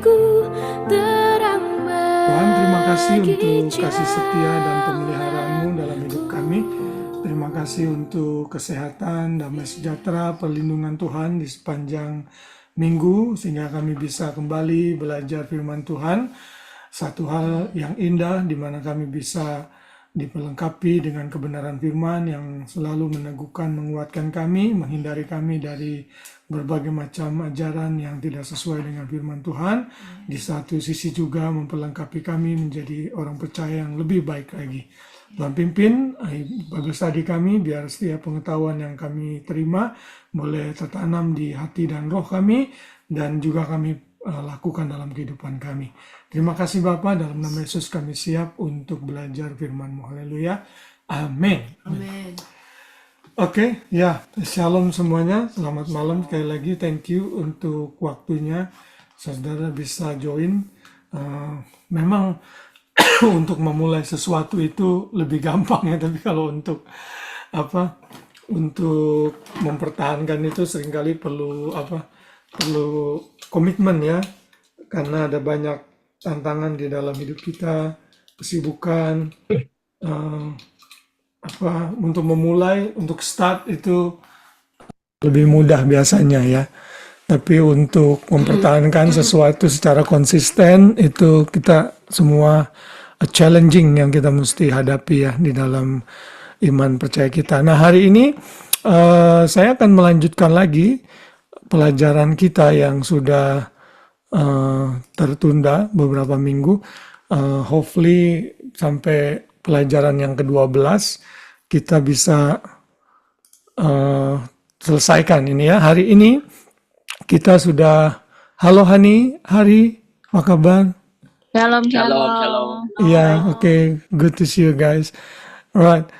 Tuhan, terima kasih untuk kasih setia dan pemeliharaan-Mu dalam hidup kami. Terima kasih untuk kesehatan, damai sejahtera, perlindungan Tuhan di sepanjang minggu, sehingga kami bisa kembali belajar firman Tuhan. Satu hal yang indah di mana kami bisa diperlengkapi dengan kebenaran firman yang selalu meneguhkan, menguatkan kami, menghindari kami dari berbagai macam ajaran yang tidak sesuai dengan firman Tuhan. Di satu sisi juga memperlengkapi kami menjadi orang percaya yang lebih baik lagi. Tuhan pimpin Bible study kami, biar setiap pengetahuan yang kami terima boleh tertanam di hati dan roh kami, dan juga kami lakukan dalam kehidupan kami. Terima kasih Bapa, dalam nama Yesus kami siap untuk belajar firman-Mu. Haleluya. Amin. Amin. Oke, ya, shalom semuanya. Selamat malam sekali lagi. Thank you untuk waktunya. Saudara bisa join. Memang untuk memulai sesuatu itu lebih gampang ya, tapi kalau untuk untuk mempertahankan itu seringkali perlu komitmen ya, karena ada banyak tantangan di dalam hidup kita, kesibukan, untuk memulai, untuk start itu lebih mudah biasanya ya. Tapi untuk mempertahankan sesuatu secara konsisten itu kita semua challenging yang kita mesti hadapi ya di dalam iman percaya kita. Nah, hari ini saya akan melanjutkan lagi pelajaran kita yang sudah tertunda beberapa minggu. Hopefully sampai pelajaran yang ke-12 kita bisa selesaikan ini ya. Hari ini kita sudah, halo Hani, Hari, apa kabar? Shalom. Iya, oke, good to see you guys. Alright,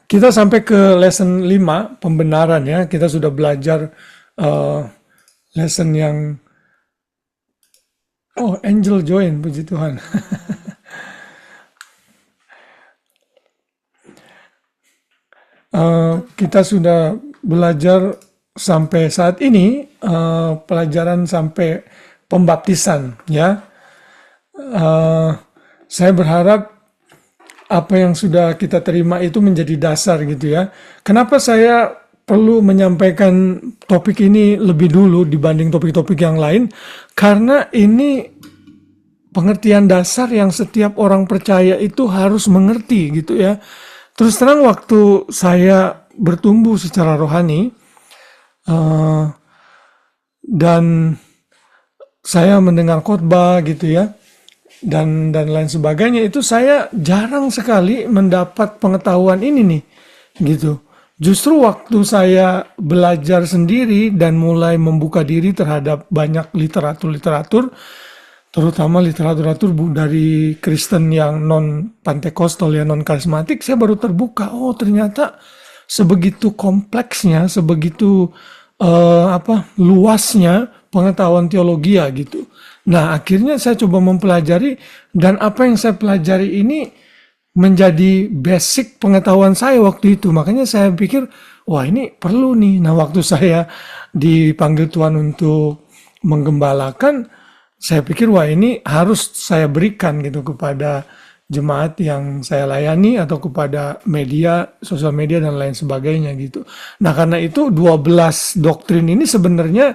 kita sampai ke lesson 5, pembenaran ya. Kita sudah belajar lesson yang, Angel join, puji Tuhan. Kita sudah belajar sampai saat ini pelajaran sampai pembaptisan ya. Saya berharap apa yang sudah kita terima itu menjadi dasar gitu ya. Kenapa saya perlu menyampaikan topik ini lebih dulu dibanding topik-topik yang lain? Karena ini pengertian dasar yang setiap orang percaya itu harus mengerti gitu ya. Terus terang waktu saya bertumbuh secara rohani, dan saya mendengar khotbah gitu ya, dan lain sebagainya, itu saya jarang sekali mendapat pengetahuan ini nih gitu. Justru waktu saya belajar sendiri dan mulai membuka diri terhadap banyak literatur, terutama literatur dari Kristen yang non Pentekostal ya, non karismatik, saya baru terbuka, ternyata sebegitu kompleksnya, sebegitu luasnya pengetahuan teologi ya gitu. Nah, akhirnya saya coba mempelajari, dan apa yang saya pelajari ini menjadi basic pengetahuan saya waktu itu. Makanya saya pikir, wah ini perlu nih. Nah, waktu saya dipanggil Tuhan untuk menggembalakan, saya pikir wah ini harus saya berikan gitu kepada jemaat yang saya layani atau kepada media, sosial media dan lain sebagainya gitu. Nah, karena itu 12 doktrin ini sebenarnya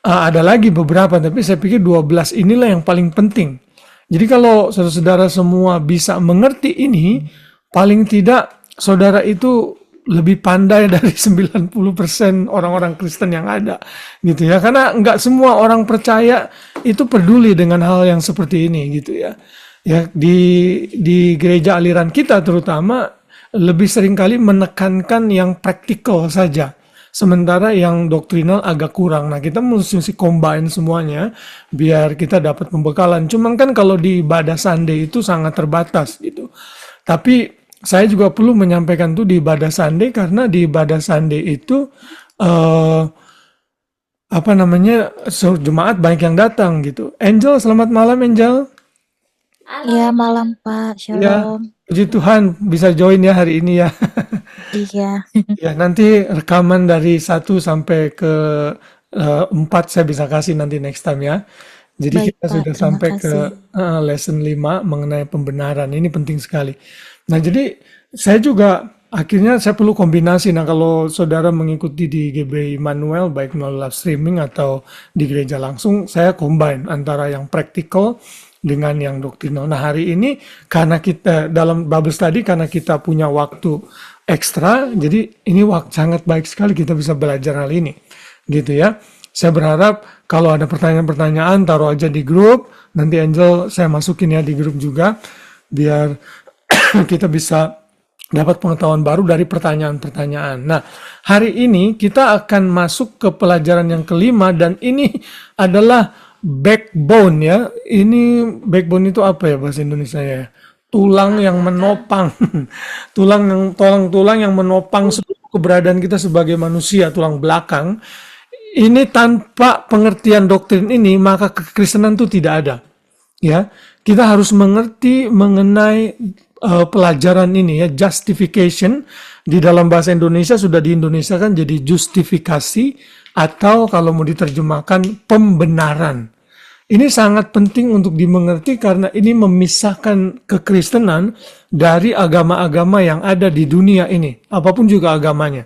ada lagi beberapa, tapi saya pikir 12 inilah yang paling penting. Jadi kalau saudara-saudara semua bisa mengerti ini, paling tidak saudara itu lebih pandai dari 90% orang-orang Kristen yang ada gitu ya. Karena enggak semua orang percaya itu peduli dengan hal yang seperti ini gitu ya. Ya, di gereja aliran kita terutama lebih seringkali menekankan yang praktikal saja, sementara yang doktrinal agak kurang. Nah, kita mesti combine semuanya biar kita dapat pembekalan. Cuman kan kalau di ibadah Sunday itu sangat terbatas gitu. Tapi saya juga perlu menyampaikan tuh di ibadah Sunday, karena di ibadah Sunday itu jemaat banyak yang datang gitu. Angel, selamat malam Angel. Iya, malam Pak. Ya, Shalom. puji Tuhan bisa join ya hari ini ya. Iya. Ya, nanti rekaman dari 1 sampai ke 4 saya bisa kasih nanti next time ya. Jadi Baik, kita Pak. sudah Terima sampai ke kasih. lesson 5 mengenai pembenaran. Ini penting sekali. Nah, jadi saya juga akhirnya saya perlu kombinasi. Nah, kalau saudara mengikuti di GBI Manuel, baik melalui live streaming atau di gereja langsung, saya combine antara yang praktikal dengan yang doktrinal. Nah, hari ini karena kita dalam Bible study, karena kita punya waktu ekstra, jadi ini sangat baik sekali kita bisa belajar hal ini. Gitu ya. Saya berharap kalau ada pertanyaan-pertanyaan taruh aja di grup, nanti Angel saya masukin ya di grup juga, biar kita bisa dapat pengetahuan baru dari pertanyaan-pertanyaan. Nah, hari ini kita akan masuk ke pelajaran yang kelima dan ini adalah backbone ya. Ini backbone itu apa ya bahasa Indonesia ya? Tulang yang menopang. tulang yang menopang seluruh keberadaan kita sebagai manusia, tulang belakang. Ini tanpa pengertian doktrin ini, maka kekristenan itu tidak ada. Ya, kita harus mengerti mengenai pelajaran ini ya, justification di dalam bahasa Indonesia sudah diindonesiakan kan jadi justifikasi atau kalau mau diterjemahkan pembenaran. Ini sangat penting untuk dimengerti karena ini memisahkan kekristenan dari agama-agama yang ada di dunia ini, apapun juga agamanya.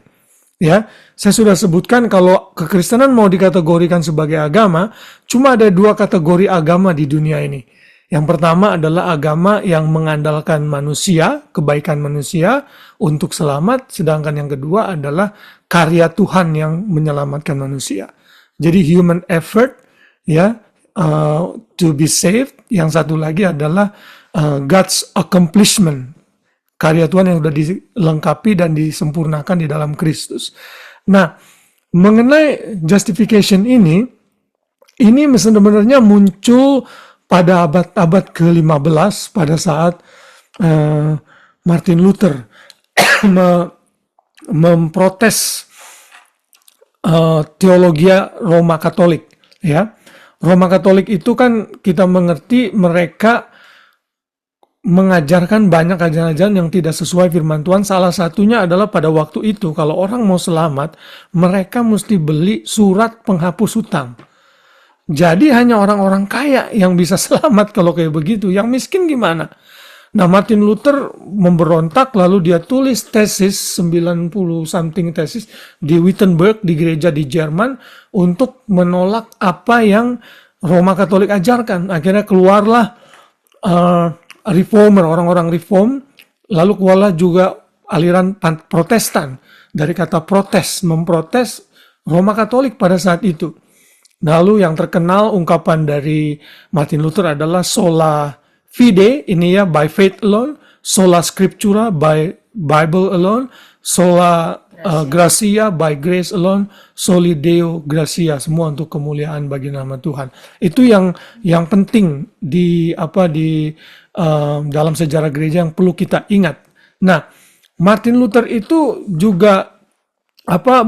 Ya, saya sudah sebutkan kalau kekristenan mau dikategorikan sebagai agama, cuma ada 2 kategori agama di dunia ini. Yang pertama adalah agama yang mengandalkan manusia, kebaikan manusia untuk selamat, sedangkan yang kedua adalah karya Tuhan yang menyelamatkan manusia. Jadi human effort, ya, to be saved. Yang satu lagi adalah God's accomplishment. Karya Tuhan yang sudah dilengkapi dan disempurnakan di dalam Kristus. Nah, mengenai justification ini sebenarnya muncul pada abad ke-15 pada saat Martin Luther memprotes teologi Roma Katolik. Ya, Roma Katolik itu kan kita mengerti mereka mengajarkan banyak ajaran-ajaran yang tidak sesuai firman Tuhan. Salah satunya adalah pada waktu itu kalau orang mau selamat, mereka mesti beli surat penghapus hutang. Jadi hanya orang-orang kaya yang bisa selamat kalau kayak begitu. Yang miskin gimana? Nah, Martin Luther memberontak lalu dia tulis tesis 90 something tesis di Wittenberg di gereja di Jerman untuk menolak apa yang Roma Katolik ajarkan. Akhirnya keluarlah reformer, orang-orang reform, lalu keluarlah juga aliran Protestan dari kata protes, memprotes Roma Katolik pada saat itu. Lalu yang terkenal ungkapan dari Martin Luther adalah sola fide, ini ya by faith alone, sola scriptura by Bible alone, sola gracia by grace alone, soli deo gracia, semua untuk kemuliaan bagi nama Tuhan. Itu yang penting di dalam sejarah gereja yang perlu kita ingat. Nah, Martin Luther itu juga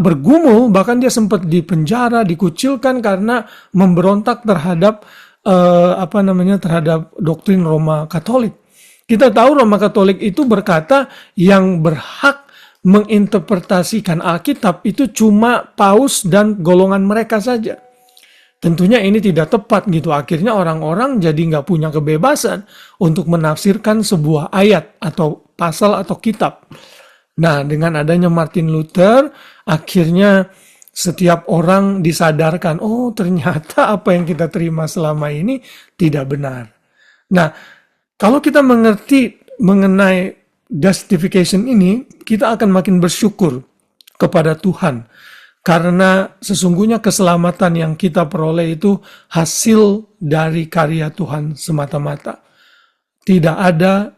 bergumul, bahkan dia sempat dipenjara, dikucilkan karena memberontak terhadap terhadap doktrin Roma Katolik. Kita tahu Roma Katolik itu berkata yang berhak menginterpretasikan Alkitab itu cuma paus dan golongan mereka saja. Tentunya ini tidak tepat gitu. Akhirnya orang-orang jadi nggak punya kebebasan untuk menafsirkan sebuah ayat atau pasal atau kitab. Nah, dengan adanya Martin Luther, akhirnya setiap orang disadarkan, oh ternyata apa yang kita terima selama ini tidak benar. Nah, kalau kita mengerti mengenai justification ini, kita akan makin bersyukur kepada Tuhan. Karena sesungguhnya keselamatan yang kita peroleh itu hasil dari karya Tuhan semata-mata. Tidak ada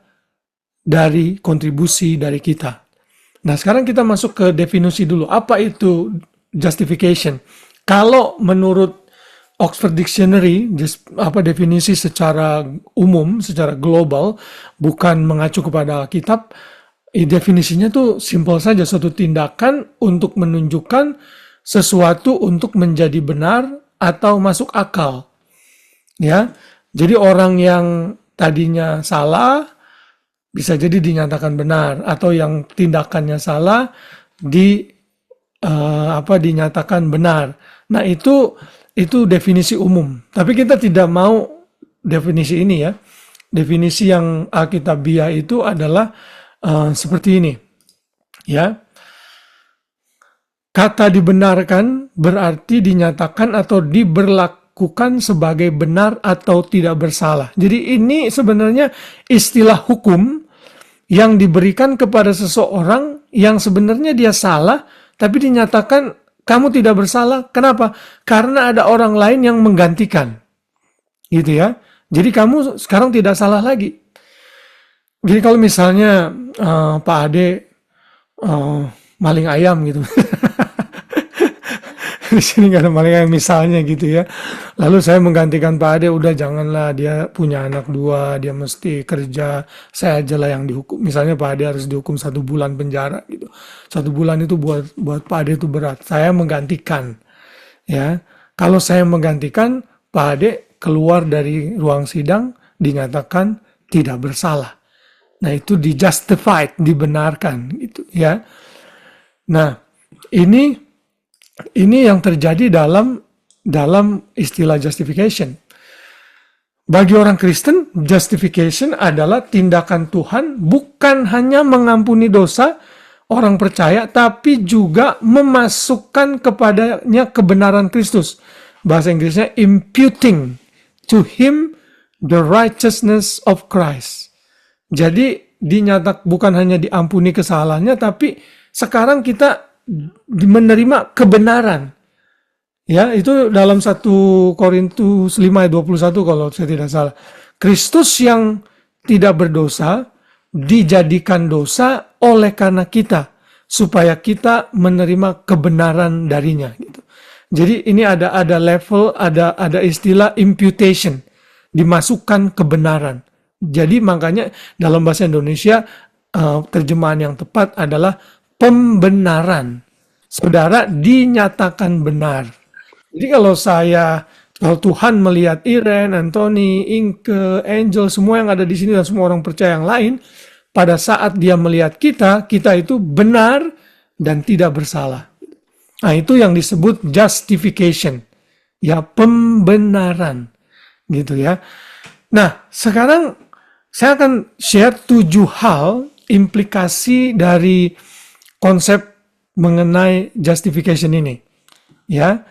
dari kontribusi dari kita. Nah, sekarang kita masuk ke definisi dulu. Apa itu justification? Kalau menurut Oxford Dictionary, definisi secara umum, secara global, bukan mengacu kepada Alkitab, definisinya tuh simpel saja, suatu tindakan untuk menunjukkan sesuatu untuk menjadi benar atau masuk akal. Ya. Jadi orang yang tadinya salah bisa jadi dinyatakan benar, atau yang tindakannya salah dinyatakan benar. Nah, itu definisi umum. Tapi kita tidak mau definisi ini ya. Definisi yang Alkitabiah itu adalah seperti ini. Ya. Kata dibenarkan berarti dinyatakan atau diberlakukan sebagai benar atau tidak bersalah. Jadi ini sebenarnya istilah hukum yang diberikan kepada seseorang yang sebenarnya dia salah, tapi dinyatakan kamu tidak bersalah. Kenapa? Karena ada orang lain yang menggantikan. Gitu ya. Jadi kamu sekarang tidak salah lagi. Jadi kalau misalnya Pak Ade maling ayam gitu. Di sini nggak ada maling ayam misalnya gitu ya. Lalu saya menggantikan Pak Ade, udah janganlah, dia punya anak 2, dia mesti kerja, saya aja lah yang dihukum. Misalnya Pak Ade harus dihukum 1 bulan penjara gitu. 1 bulan itu buat Pak Ade itu berat. Saya menggantikan, ya. Kalau saya menggantikan, Pak Ade keluar dari ruang sidang dinyatakan tidak bersalah. Nah itu di-justified, dibenarkan gitu ya. Nah ini yang terjadi dalam istilah justification. Bagi orang Kristen, justification adalah tindakan Tuhan bukan hanya mengampuni dosa orang percaya, tapi juga memasukkan kepadanya kebenaran Kristus. Bahasa Inggrisnya imputing to him the righteousness of Christ. Jadi bukan hanya diampuni kesalahannya, tapi sekarang kita menerima kebenaran. Ya, itu dalam 1 Korintus 5 ayat 21 kalau saya tidak salah. Kristus yang tidak berdosa dijadikan dosa oleh karena kita, supaya kita menerima kebenaran darinya gitu. Jadi ini ada level, ada istilah imputation, dimasukkan kebenaran. Jadi makanya dalam bahasa Indonesia terjemahan yang tepat adalah pembenaran. Saudara dinyatakan benar. Jadi kalau Tuhan melihat Iren, Anthony, Inke, Angel, semua yang ada di sini dan semua orang percaya yang lain, pada saat dia melihat kita itu benar dan tidak bersalah. Nah, itu yang disebut justification. Ya, pembenaran. Gitu ya. Nah, sekarang saya akan share 7 hal implikasi dari konsep mengenai justification ini. Ya,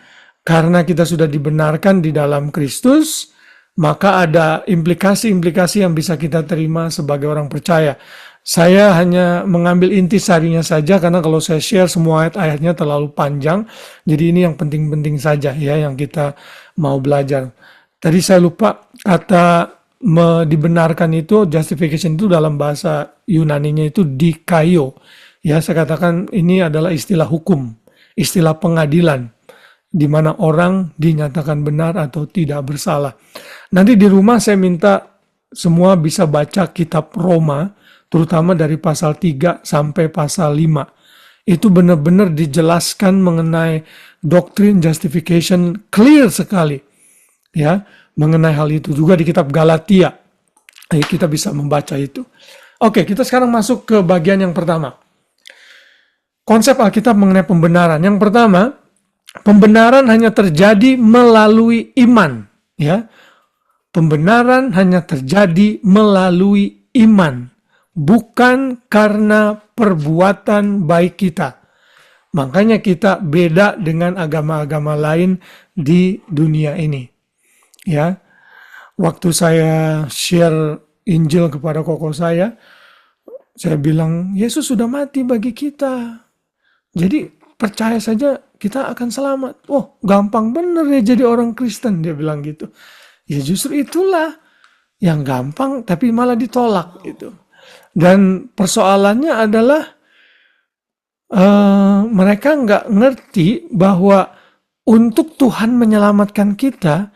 karena kita sudah dibenarkan di dalam Kristus, maka ada implikasi-implikasi yang bisa kita terima sebagai orang percaya. Saya hanya mengambil intisarinya saja, karena kalau saya share semua ayat-ayatnya terlalu panjang. Jadi ini yang penting-penting saja ya yang kita mau belajar. Tadi saya lupa kata dibenarkan itu, justification itu dalam bahasa Yunaninya itu dikaio. Ya, saya katakan ini adalah istilah hukum, istilah pengadilan, di mana orang dinyatakan benar atau tidak bersalah. Nanti di rumah saya minta semua bisa baca kitab Roma, terutama dari pasal 3 sampai pasal 5. Itu benar-benar dijelaskan mengenai doktrin justification, clear sekali. Ya, mengenai hal itu juga di kitab Galatia. Kita bisa membaca itu. Oke, kita sekarang masuk ke bagian yang pertama. Konsep Alkitab mengenai pembenaran. Yang pertama, pembenaran hanya terjadi melalui iman. Ya, pembenaran hanya terjadi melalui iman, bukan karena perbuatan baik kita. Makanya kita beda dengan agama-agama lain di dunia ini. Ya, waktu saya share Injil kepada koko saya bilang Yesus sudah mati bagi kita. Jadi percaya saja kita akan selamat. Oh, gampang bener ya jadi orang Kristen, dia bilang gitu. Ya justru itulah yang gampang tapi malah ditolak gitu. Dan persoalannya adalah mereka nggak ngerti bahwa untuk Tuhan menyelamatkan kita,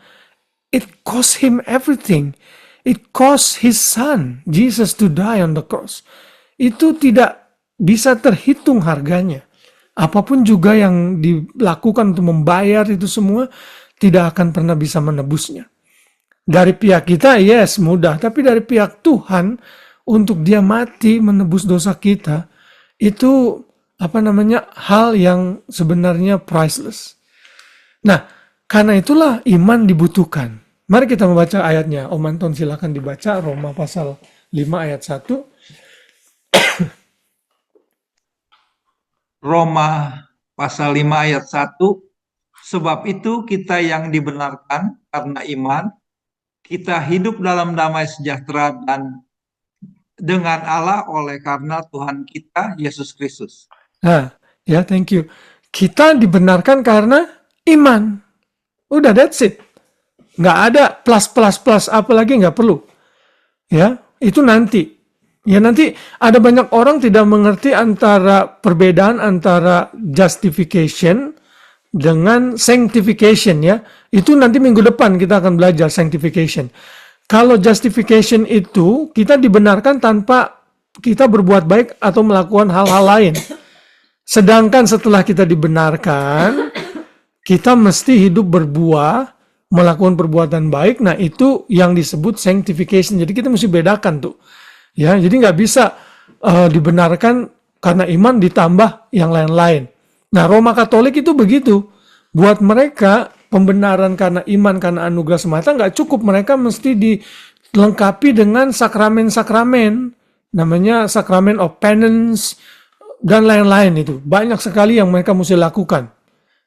it cost him everything. It cost his son, Jesus, to die on the cross. Itu tidak bisa terhitung harganya. Apapun juga yang dilakukan untuk membayar itu semua tidak akan pernah bisa menebusnya. Dari pihak kita, yes, mudah. Tapi dari pihak Tuhan, untuk dia mati menebus dosa kita, itu hal yang sebenarnya priceless. Nah, karena itulah iman dibutuhkan. Mari kita membaca ayatnya. Om Anton silakan dibaca Roma pasal 5 ayat 1. Roma pasal 5 ayat 1. Sebab itu kita yang dibenarkan karena iman, kita hidup dalam damai sejahtera dan dengan Allah oleh karena Tuhan kita Yesus Kristus. Nah, ya thank you. Kita dibenarkan karena iman. Udah, that's it. Nggak ada plus apa lagi, nggak perlu. Ya, itu nanti. Ya, nanti ada banyak orang tidak mengerti antara perbedaan antara justification dengan sanctification ya. Itu nanti minggu depan kita akan belajar sanctification. Kalau justification itu kita dibenarkan tanpa kita berbuat baik atau melakukan hal-hal lain. Sedangkan setelah kita dibenarkan, kita mesti hidup berbuah, melakukan perbuatan baik. Nah, itu yang disebut sanctification. Jadi kita mesti bedakan tuh. Ya, jadi nggak bisa dibenarkan karena iman ditambah yang lain-lain. Nah, Roma Katolik itu begitu. Buat mereka, pembenaran karena iman, karena anugerah semata nggak cukup. Mereka mesti dilengkapi dengan sakramen-sakramen. Namanya sakramen of penance, dan lain-lain itu. Banyak sekali yang mereka mesti lakukan.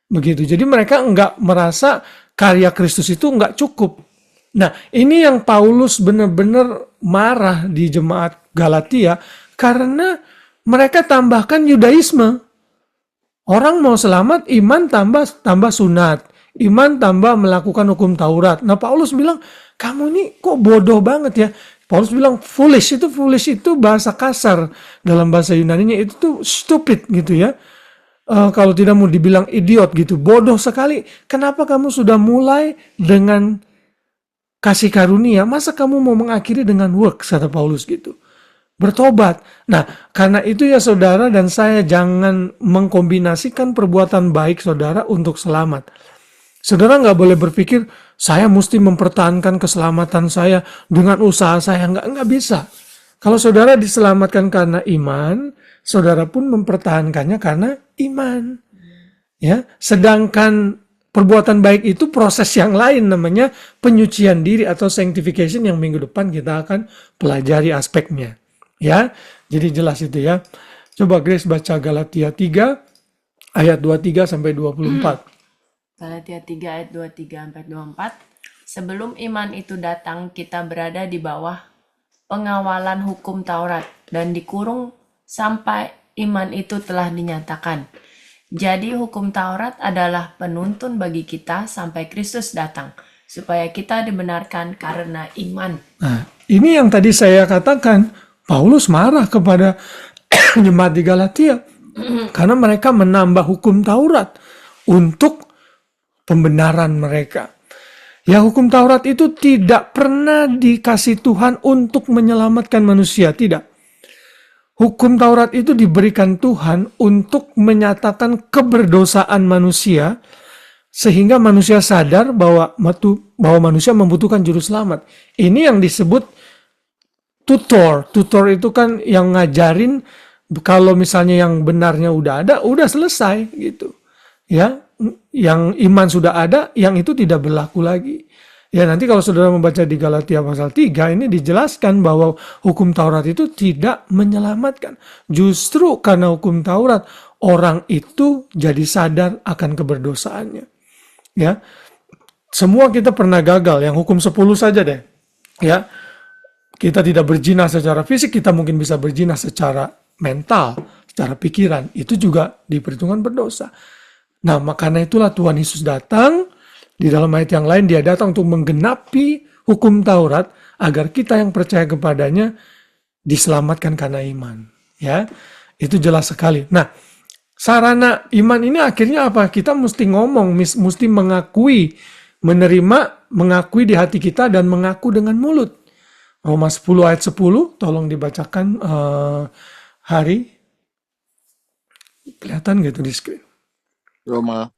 Begitu. Jadi mereka nggak merasa karya Kristus itu nggak cukup. Nah, ini yang Paulus benar-benar marah di jemaat Galatia karena mereka tambahkan Yudaisme. Orang mau selamat, iman tambah sunat. Iman tambah melakukan hukum Taurat. Nah, Paulus bilang, kamu ini kok bodoh banget ya. Paulus bilang foolish itu bahasa kasar. Dalam bahasa Yunaninya itu tuh stupid gitu ya. Kalau tidak mau dibilang idiot gitu, bodoh sekali. Kenapa kamu sudah mulai dengan kasih karunia, masa kamu mau mengakhiri dengan works, kata Paulus gitu. Bertobat. Nah, karena itu ya saudara dan saya, jangan mengkombinasikan perbuatan baik saudara untuk selamat. Saudara nggak boleh berpikir, saya mesti mempertahankan keselamatan saya dengan usaha saya. Nggak bisa. Kalau saudara diselamatkan karena iman, saudara pun mempertahankannya karena iman. Ya, sedangkan perbuatan baik itu proses yang lain, namanya penyucian diri atau sanctification, yang minggu depan kita akan pelajari aspeknya. Ya, jadi jelas itu ya. Coba Grace baca Galatia 3 ayat 23 sampai 24. Galatia 3 ayat 23 sampai 24. Sebelum iman itu datang, kita berada di bawah pengawalan hukum Taurat dan dikurung sampai iman itu telah dinyatakan. Jadi hukum Taurat adalah penuntun bagi kita sampai Kristus datang, supaya kita dibenarkan karena iman. Nah, ini yang tadi saya katakan, Paulus marah kepada jemaat di Galatia karena mereka menambah hukum Taurat untuk pembenaran mereka. Ya, hukum Taurat itu tidak pernah dikasih Tuhan untuk menyelamatkan manusia, tidak. Hukum Taurat itu diberikan Tuhan untuk menyatakan keberdosaan manusia, sehingga manusia sadar bahwa manusia membutuhkan juru selamat. Ini yang disebut tutor. Tutor itu kan yang ngajarin, kalau misalnya yang benarnya udah ada, udah selesai gitu. Ya, yang iman sudah ada, yang itu tidak berlaku lagi. Ya, nanti kalau saudara membaca di Galatia pasal 3, ini dijelaskan bahwa hukum Taurat itu tidak menyelamatkan. Justru karena hukum Taurat, orang itu jadi sadar akan keberdosaannya. Ya, semua kita pernah gagal. Yang hukum 10 saja deh. Ya, kita tidak berzina secara fisik, kita mungkin bisa berzina secara mental, secara pikiran. Itu juga diperhitungkan berdosa. Nah, makanya itulah Tuhan Yesus datang. Di dalam ayat yang lain, dia datang untuk menggenapi hukum Taurat agar kita yang percaya kepadanya diselamatkan karena iman. Ya, itu jelas sekali. Nah, sarana iman ini akhirnya apa? Kita mesti ngomong, mesti mengakui, menerima, mengakui di hati kita dan mengaku dengan mulut. Roma 10 ayat 10, tolong dibacakan Hari. Kelihatan gitu di screen. Roma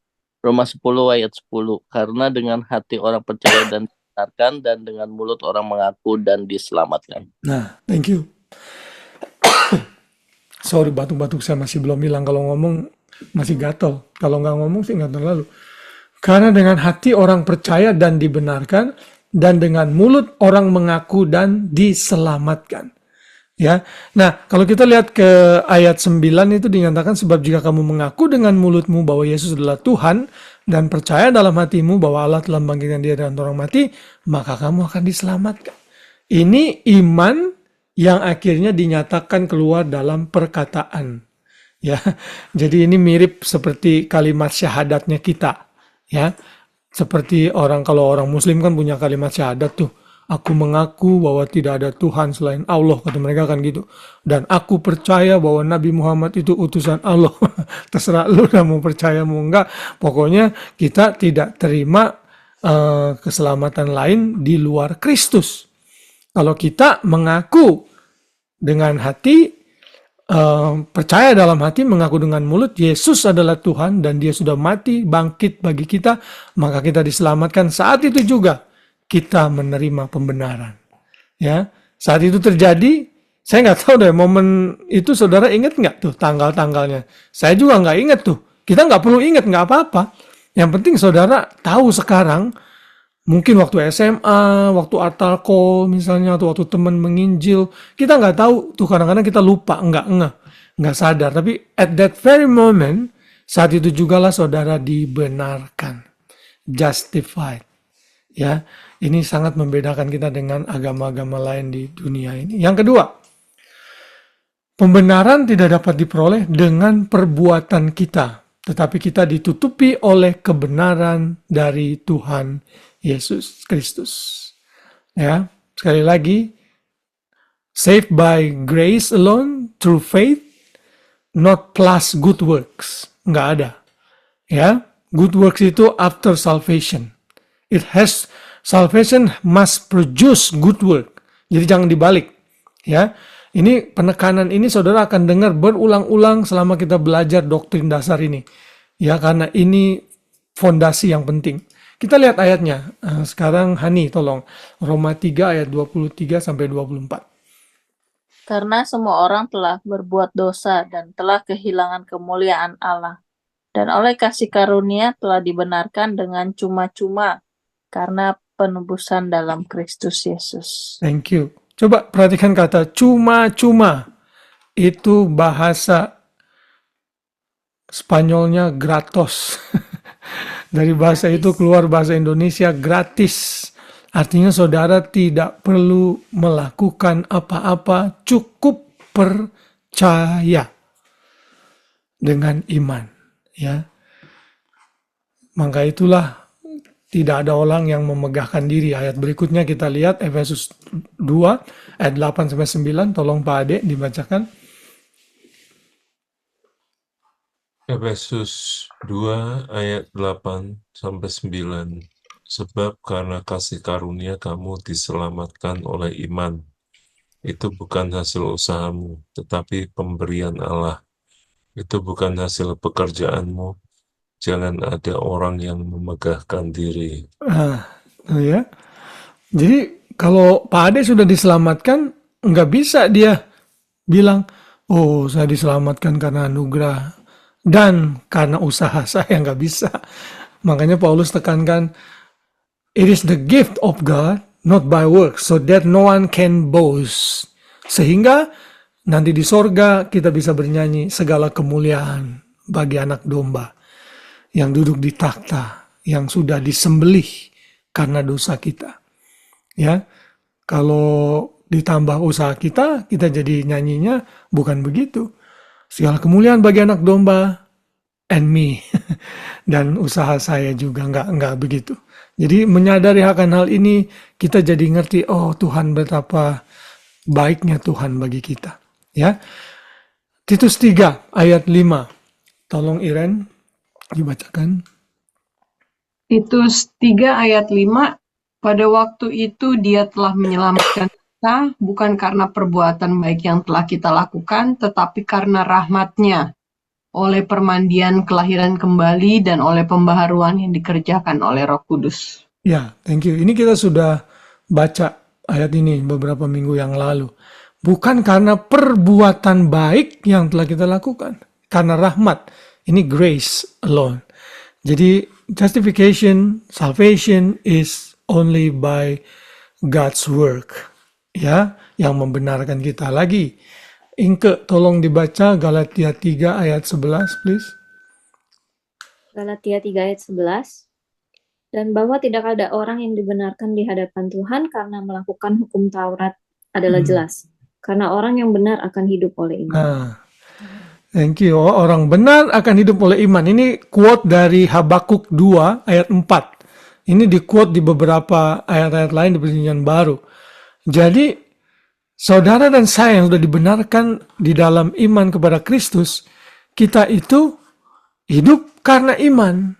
10 ayat 10. Karena dengan hati orang percaya dan dibenarkan, dan dengan mulut orang mengaku dan diselamatkan. Nah, thank you. Sorry, batuk-batuk saya masih belum hilang. Kalau ngomong masih gatel. Kalau nggak ngomong sih nggak terlalu. Karena dengan hati orang percaya dan dibenarkan, dan dengan mulut orang mengaku dan diselamatkan. Ya. Nah, kalau kita lihat ke ayat 9 itu dinyatakan, sebab jika kamu mengaku dengan mulutmu bahwa Yesus adalah Tuhan dan percaya dalam hatimu bahwa Allah telah membangkitkan Dia dari antara orang mati, maka kamu akan diselamatkan. Ini iman yang akhirnya dinyatakan keluar dalam perkataan. Ya. Jadi ini mirip seperti kalimat syahadatnya kita, ya. Seperti kalau orang muslim kan punya kalimat syahadat tuh. Aku mengaku bahwa tidak ada Tuhan selain Allah, kata mereka kan gitu. Dan aku percaya bahwa Nabi Muhammad itu utusan Allah. Terserah lu dah mau percaya mau enggak. Pokoknya kita tidak terima keselamatan lain di luar Kristus. Kalau kita mengaku dengan hati, percaya dalam hati, mengaku dengan mulut Yesus adalah Tuhan dan Dia sudah mati, bangkit bagi kita, maka kita diselamatkan. Saat itu juga kita menerima pembenaran. Ya, saat itu terjadi, saya nggak tahu deh momen itu, saudara ingat nggak tuh tanggal-tanggalnya? Saya juga nggak ingat tuh. Kita nggak perlu ingat, nggak apa-apa. Yang penting saudara tahu sekarang, mungkin waktu SMA, waktu altar call misalnya, atau waktu teman menginjil, kita nggak tahu tuh, kadang-kadang kita lupa, nggak sadar. Tapi at that very moment, saat itu jugalah saudara dibenarkan, justified. Ya, ini sangat membedakan kita dengan agama-agama lain di dunia ini. Yang kedua, pembenaran tidak dapat diperoleh dengan perbuatan kita, tetapi kita ditutupi oleh kebenaran dari Tuhan Yesus Kristus. Ya, sekali lagi, saved by grace alone, through faith, not plus good works. Nggak ada. Ya, good works itu after salvation. Salvation must produce good work. Jadi jangan dibalik. Ya, ini penekanan ini saudara akan dengar berulang-ulang selama kita belajar doktrin dasar ini. Ya, karena ini fondasi yang penting. Kita lihat ayatnya. Sekarang Hani tolong. Roma 3 ayat 23 sampai 24. Karena semua orang telah berbuat dosa dan telah kehilangan kemuliaan Allah. Dan oleh kasih karunia telah dibenarkan dengan cuma-cuma karena penebusan dalam Kristus Yesus. Thank you. Coba perhatikan kata cuma-cuma. Itu bahasa Spanyolnya gratos. Dari bahasa itu keluar bahasa Indonesia gratis. Artinya saudara tidak perlu melakukan apa-apa, cukup percaya dengan iman. Ya, maka itulah tidak ada orang yang memegahkan diri. Ayat berikutnya kita lihat Efesus 2 ayat 8 sampai 9. Tolong Pak Ade dibacakan. Efesus 2 ayat 8 sampai 9. Sebab karena kasih karunia kamu diselamatkan oleh iman. Itu bukan hasil usahamu, tetapi pemberian Allah. Itu bukan hasil pekerjaanmu. Jangan ada orang yang memegahkan diri. Ya. Jadi kalau Pak Ade sudah diselamatkan, nggak bisa dia bilang, oh saya diselamatkan karena anugerah dan karena usaha saya, nggak bisa. Makanya Paulus tekankan, it is the gift of God, not by works, so that no one can boast. Sehingga nanti di sorga kita bisa bernyanyi segala kemuliaan bagi anak domba yang duduk di takhta, yang sudah disembelih karena dosa kita. Ya, kalau ditambah usaha kita jadi nyanyinya bukan begitu. Segala kemuliaan bagi anak domba and me. Dan usaha saya juga enggak begitu. Jadi menyadari akan hal ini, kita jadi ngerti, oh Tuhan betapa baiknya Tuhan bagi kita. Ya, Titus 3 ayat 5. Tolong Iren dibacakan. Titus 3 ayat 5. Pada waktu itu Dia telah menyelamatkan kita, bukan karena perbuatan baik yang telah kita lakukan, tetapi karena rahmat-Nya, oleh permandian kelahiran kembali dan oleh pembaharuan yang dikerjakan oleh Roh Kudus. Ya, thank you. Ini kita sudah baca ayat ini beberapa minggu yang lalu. Bukan karena perbuatan baik yang telah kita lakukan, karena rahmat. Ini grace alone. Jadi justification, salvation is only by God's work. Ya, yang membenarkan kita lagi. Inke, tolong dibaca Galatia 3 ayat 11, please. Galatia 3 ayat 11. Dan bahwa tidak ada orang yang dibenarkan di hadapan Tuhan karena melakukan hukum Taurat adalah jelas. Karena orang yang benar akan hidup oleh iman. Nah, thank you. Orang benar akan hidup oleh iman. Ini quote dari Habakuk 2 ayat 4. Ini di quote di beberapa ayat-ayat lain di Perjanjian Baru. Jadi, saudara dan saya yang sudah dibenarkan di dalam iman kepada Kristus, kita itu hidup karena iman.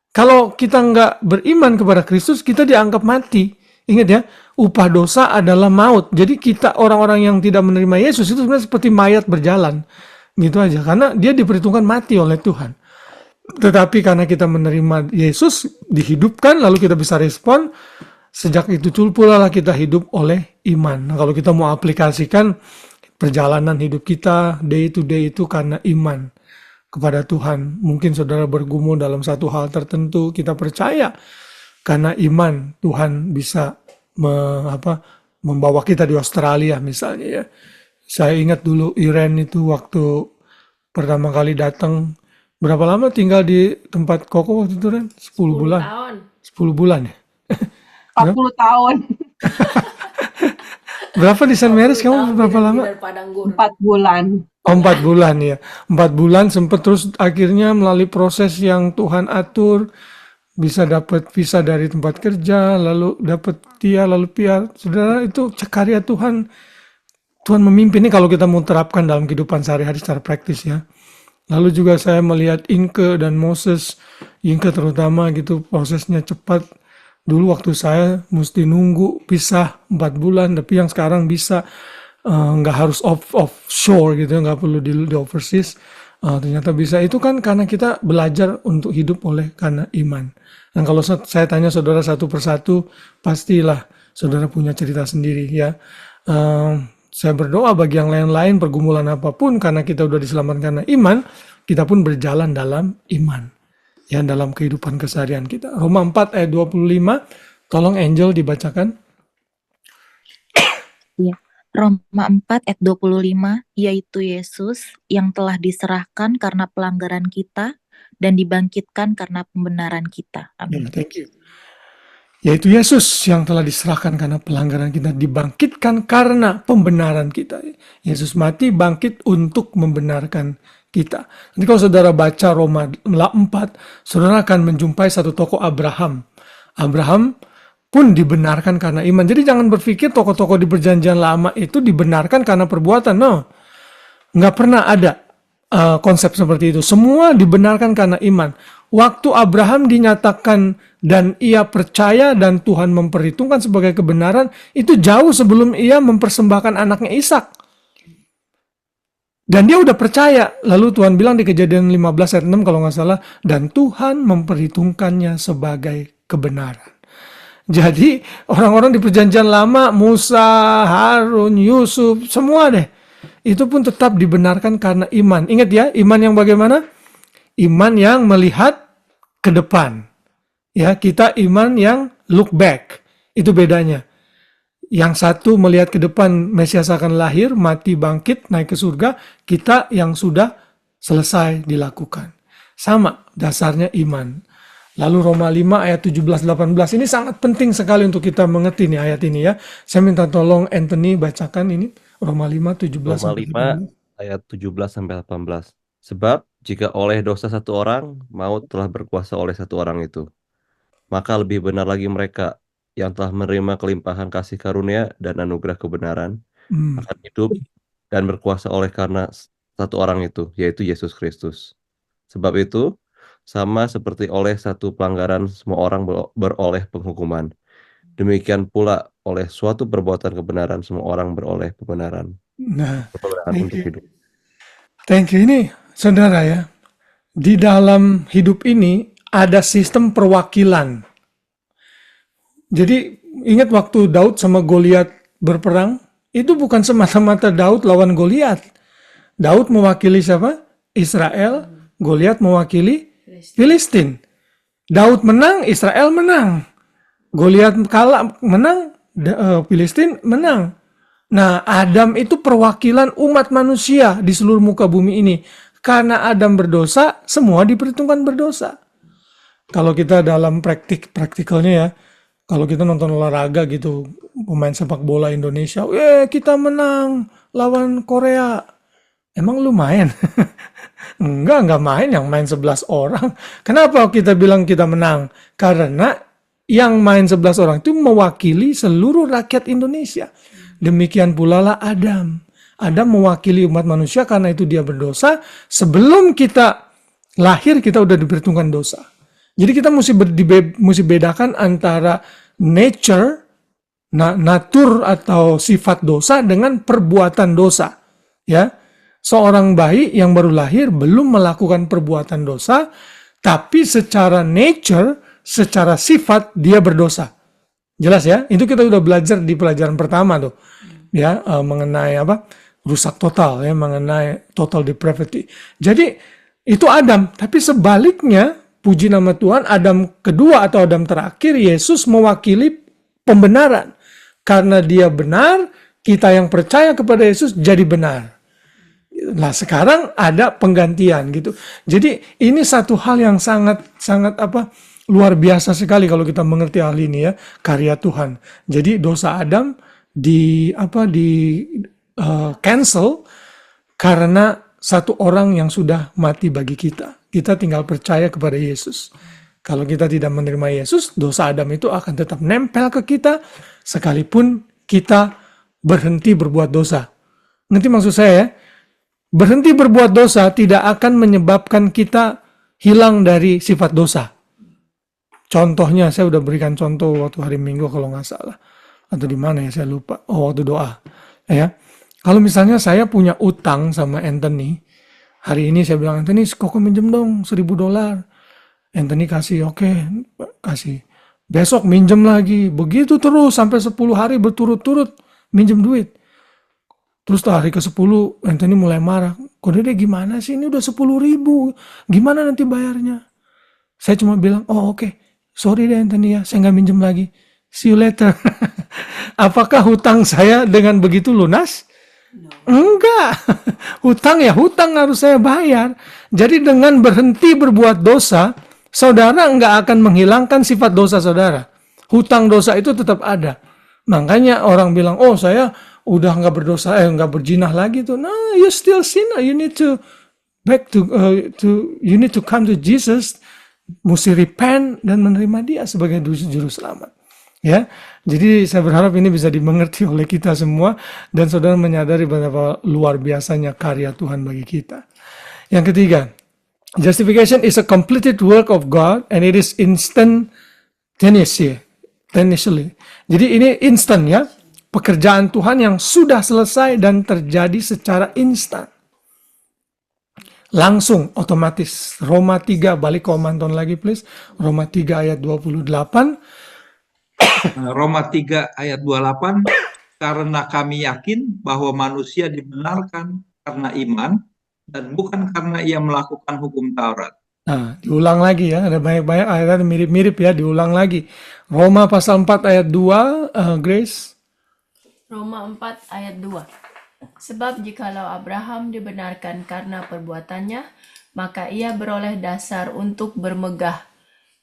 Kalau kita nggak beriman kepada Kristus, kita dianggap mati. Ingat ya, upah dosa adalah maut. Jadi kita orang-orang yang tidak menerima Yesus itu sebenarnya seperti mayat berjalan. Gitu aja, karena dia diperhitungkan mati oleh Tuhan. Tetapi karena kita menerima Yesus, dihidupkan, lalu kita bisa respon, sejak itu pula kita hidup oleh iman. Nah, kalau kita mau aplikasikan perjalanan hidup kita, day to day itu karena iman kepada Tuhan. Mungkin saudara bergumul dalam satu hal tertentu, kita percaya karena iman Tuhan bisa membawa kita di Australia misalnya ya. Saya ingat dulu Iren itu waktu pertama kali datang, berapa lama tinggal di tempat Koko waktu itu Ren? 10 bulan. tahun. 10 bulan ya? 40 tahun, Berapa di San Mary's kamu berapa lama? 4 bulan. Oh, 4 bulan ya. 4 bulan sempat, terus akhirnya melalui proses yang Tuhan atur bisa dapat visa dari tempat kerja, lalu dapat dia, lalu PR. Saudara, itu karya Tuhan. Tuhan memimpin ini kalau kita mau terapkan dalam kehidupan sehari-hari secara praktis ya. Lalu juga saya melihat Inke dan Moses, Inke terutama gitu, prosesnya cepat. Dulu waktu saya mesti nunggu pisah 4 bulan, tapi yang sekarang bisa nggak harus offshore gitu, nggak perlu di overseas. Ternyata bisa. Itu kan karena kita belajar untuk hidup karena iman. Dan kalau saya tanya saudara satu persatu, pastilah saudara punya cerita sendiri ya. Saya berdoa bagi yang lain-lain, pergumulan apapun, karena kita udah diselamatkan karena iman, kita pun berjalan dalam iman. Ya, dalam kehidupan keseharian kita. Roma 4 ayat 25, tolong Angel dibacakan. Ya. Roma 4 ayat 25, yaitu Yesus yang telah diserahkan karena pelanggaran kita dan dibangkitkan karena pembenaran kita. Amin. Thank you. Yaitu Yesus yang telah diserahkan karena pelanggaran kita, dibangkitkan karena pembenaran kita. Yesus mati, bangkit untuk membenarkan kita. Nanti kalau saudara baca Roma 4, saudara akan menjumpai satu tokoh Abraham. Abraham pun dibenarkan karena iman. Jadi jangan berpikir tokoh-tokoh di perjanjian lama itu dibenarkan karena perbuatan. No, nggak pernah ada konsep seperti itu. Semua dibenarkan karena iman. Waktu Abraham dinyatakan dan ia percaya dan Tuhan memperhitungkan sebagai kebenaran, itu jauh sebelum ia mempersembahkan anaknya Ishak. Dan dia udah percaya. Lalu Tuhan bilang di Kejadian 15 ayat 6 kalau nggak salah, dan Tuhan memperhitungkannya sebagai kebenaran. Jadi orang-orang di perjanjian lama, Musa, Harun, Yusuf, semua deh, itu pun tetap dibenarkan karena iman. Ingat ya, iman yang bagaimana? Iman yang melihat ke depan. Ya, kita iman yang look back. Itu bedanya. Yang satu melihat ke depan, Mesias akan lahir, mati, bangkit, naik ke surga. Kita yang sudah selesai dilakukan. Sama dasarnya iman. Lalu Roma 5 ayat 17-18. Ini sangat penting sekali untuk kita mengerti nih ayat ini ya. Saya minta tolong Anthony bacakan ini. Roma 5, 17 Roma 5 ayat 17-18. Sebab jika oleh dosa satu orang, maut telah berkuasa oleh satu orang itu. Maka lebih benar lagi mereka yang telah menerima kelimpahan kasih karunia dan anugerah kebenaran akan hidup dan berkuasa oleh karena satu orang itu, yaitu Yesus Kristus. Sebab itu, sama seperti oleh satu pelanggaran semua orang beroleh penghukuman. Demikian pula oleh suatu perbuatan kebenaran semua orang beroleh pembenaran. Nah, Kebenaran untuk hidup. thank you. Ini saudara ya, di dalam hidup ini ada sistem perwakilan. Jadi ingat waktu Daud sama Goliat berperang, itu bukan semata-mata Daud lawan Goliat. Daud mewakili siapa? Israel, Goliat mewakili Filistin. Daud menang, Israel menang. Goliat kalah, menang, Filistin menang. Nah, Adam itu perwakilan umat manusia di seluruh muka bumi ini. Karena Adam berdosa, semua diperhitungkan berdosa. Kalau kita dalam praktikalnya ya, kalau kita nonton olahraga gitu, pemain sepak bola Indonesia, kita menang lawan Korea. Emang lu main? Enggak main, yang main 11 orang. Kenapa kita bilang kita menang? Karena yang main 11 orang itu mewakili seluruh rakyat Indonesia. Demikian pula lah Adam. Adam mewakili umat manusia karena itu dia berdosa. Sebelum kita lahir kita udah diperhitungkan dosa. Jadi kita mesti bedakan antara nature, natur atau sifat dosa dengan perbuatan dosa. Ya, seorang bayi yang baru lahir belum melakukan perbuatan dosa, tapi secara nature, secara sifat dia berdosa. Jelas ya? Itu kita udah belajar di pelajaran pertama tuh. Ya, mengenai apa? Rusak total ya, mengenai total depravity. Jadi itu Adam, tapi sebaliknya puji nama Tuhan, Adam kedua atau Adam terakhir, Yesus mewakili pembenaran. Karena dia benar, kita yang percaya kepada Yesus jadi benar. Nah, sekarang ada penggantian gitu. Jadi ini satu hal yang sangat luar biasa sekali kalau kita mengerti hal ini ya, karya Tuhan. Jadi dosa Adam cancel karena satu orang yang sudah mati bagi kita. Kita tinggal percaya kepada Yesus. Kalau kita tidak menerima Yesus, dosa Adam itu akan tetap nempel ke kita sekalipun kita berhenti berbuat dosa. Nanti maksud saya ya, berhenti berbuat dosa tidak akan menyebabkan kita hilang dari sifat dosa. Contohnya, saya udah berikan contoh waktu hari Minggu kalau nggak salah. Atau di mana ya, saya lupa. Oh, waktu doa. Ya. Kalau misalnya saya punya utang sama Anthony, hari ini saya bilang, Anthony, kok minjem dong $1,000. Anthony kasih, oke, kasih. Besok minjem lagi. Begitu terus sampai 10 hari berturut-turut minjem duit. Terus hari ke-10 Anthony mulai marah. Kok Dede gimana sih? Ini udah 10.000. Gimana nanti bayarnya? Saya cuma bilang, oh oke. Sorry deh Anthony ya, saya nggak minjem lagi. See you later. Apakah hutang saya dengan begitu lunas? Enggak. Hutang ya hutang harus saya bayar. Jadi dengan berhenti berbuat dosa, saudara enggak akan menghilangkan sifat dosa saudara. Hutang dosa itu tetap ada. Makanya orang bilang, oh saya udah enggak berdosa, enggak berzinah lagi tuh. Nah, you still sinner. You need to you need to come to Jesus. Mesti repent dan menerima dia sebagai juru selamat. Ya, jadi saya berharap ini bisa dimengerti oleh kita semua dan saudara menyadari betapa luar biasanya karya Tuhan bagi kita. Yang ketiga, justification is a completed work of God and it is instantaneously. Jadi ini instan ya, pekerjaan Tuhan yang sudah selesai dan terjadi secara instan. Langsung, otomatis. Roma 3, balik ke Om Anton lagi please. Roma 3 ayat 28. Roma 3 ayat 28, karena kami yakin bahwa manusia dibenarkan karena iman dan bukan karena ia melakukan hukum Taurat. Nah, diulang lagi ya, ada banyak-banyak ayat mirip-mirip ya, diulang lagi. Roma pasal 4 ayat 2, Grace. Roma 4 ayat 2. Sebab jikalau Abraham dibenarkan karena perbuatannya, maka ia beroleh dasar untuk bermegah,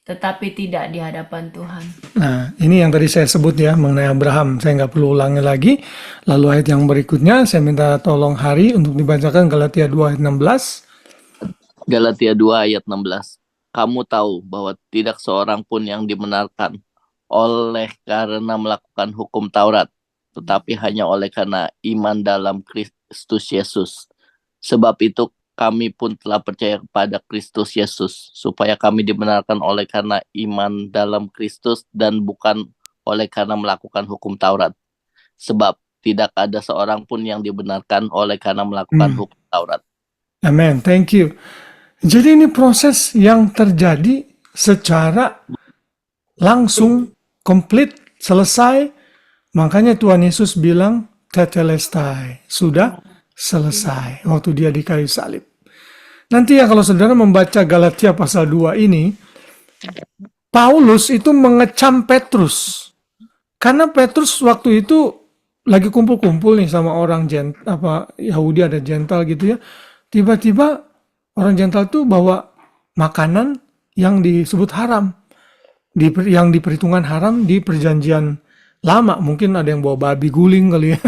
tetapi tidak di hadapan Tuhan. Nah, ini yang tadi saya sebut ya, mengenai Abraham. Saya nggak perlu ulangi lagi. Lalu ayat yang berikutnya, saya minta tolong Hari untuk dibacakan Galatia 2 ayat 16. Galatia 2 ayat 16. Kamu tahu bahwa tidak seorang pun yang dibenarkan oleh karena melakukan hukum Taurat, tetapi hanya oleh karena iman dalam Kristus Yesus. Sebab itu kami pun telah percaya kepada Kristus Yesus, supaya kami dibenarkan oleh karena iman dalam Kristus dan bukan oleh karena melakukan hukum Taurat. Sebab tidak ada seorang pun yang dibenarkan oleh karena melakukan hukum Taurat. Amen, thank you. Jadi ini proses yang terjadi secara langsung, komplit, selesai. Makanya Tuhan Yesus bilang, tetelestai, sudah selesai, waktu dia di kayu salib. Nanti ya kalau saudara membaca Galatia pasal 2 ini, Paulus itu mengecam Petrus. Karena Petrus waktu itu lagi kumpul-kumpul nih sama orang Yahudi, ada Gentile gitu ya. Tiba-tiba orang Gentile tuh bawa makanan yang disebut haram. Yang diperhitungan haram di perjanjian lama. Mungkin ada yang bawa babi guling kali ya.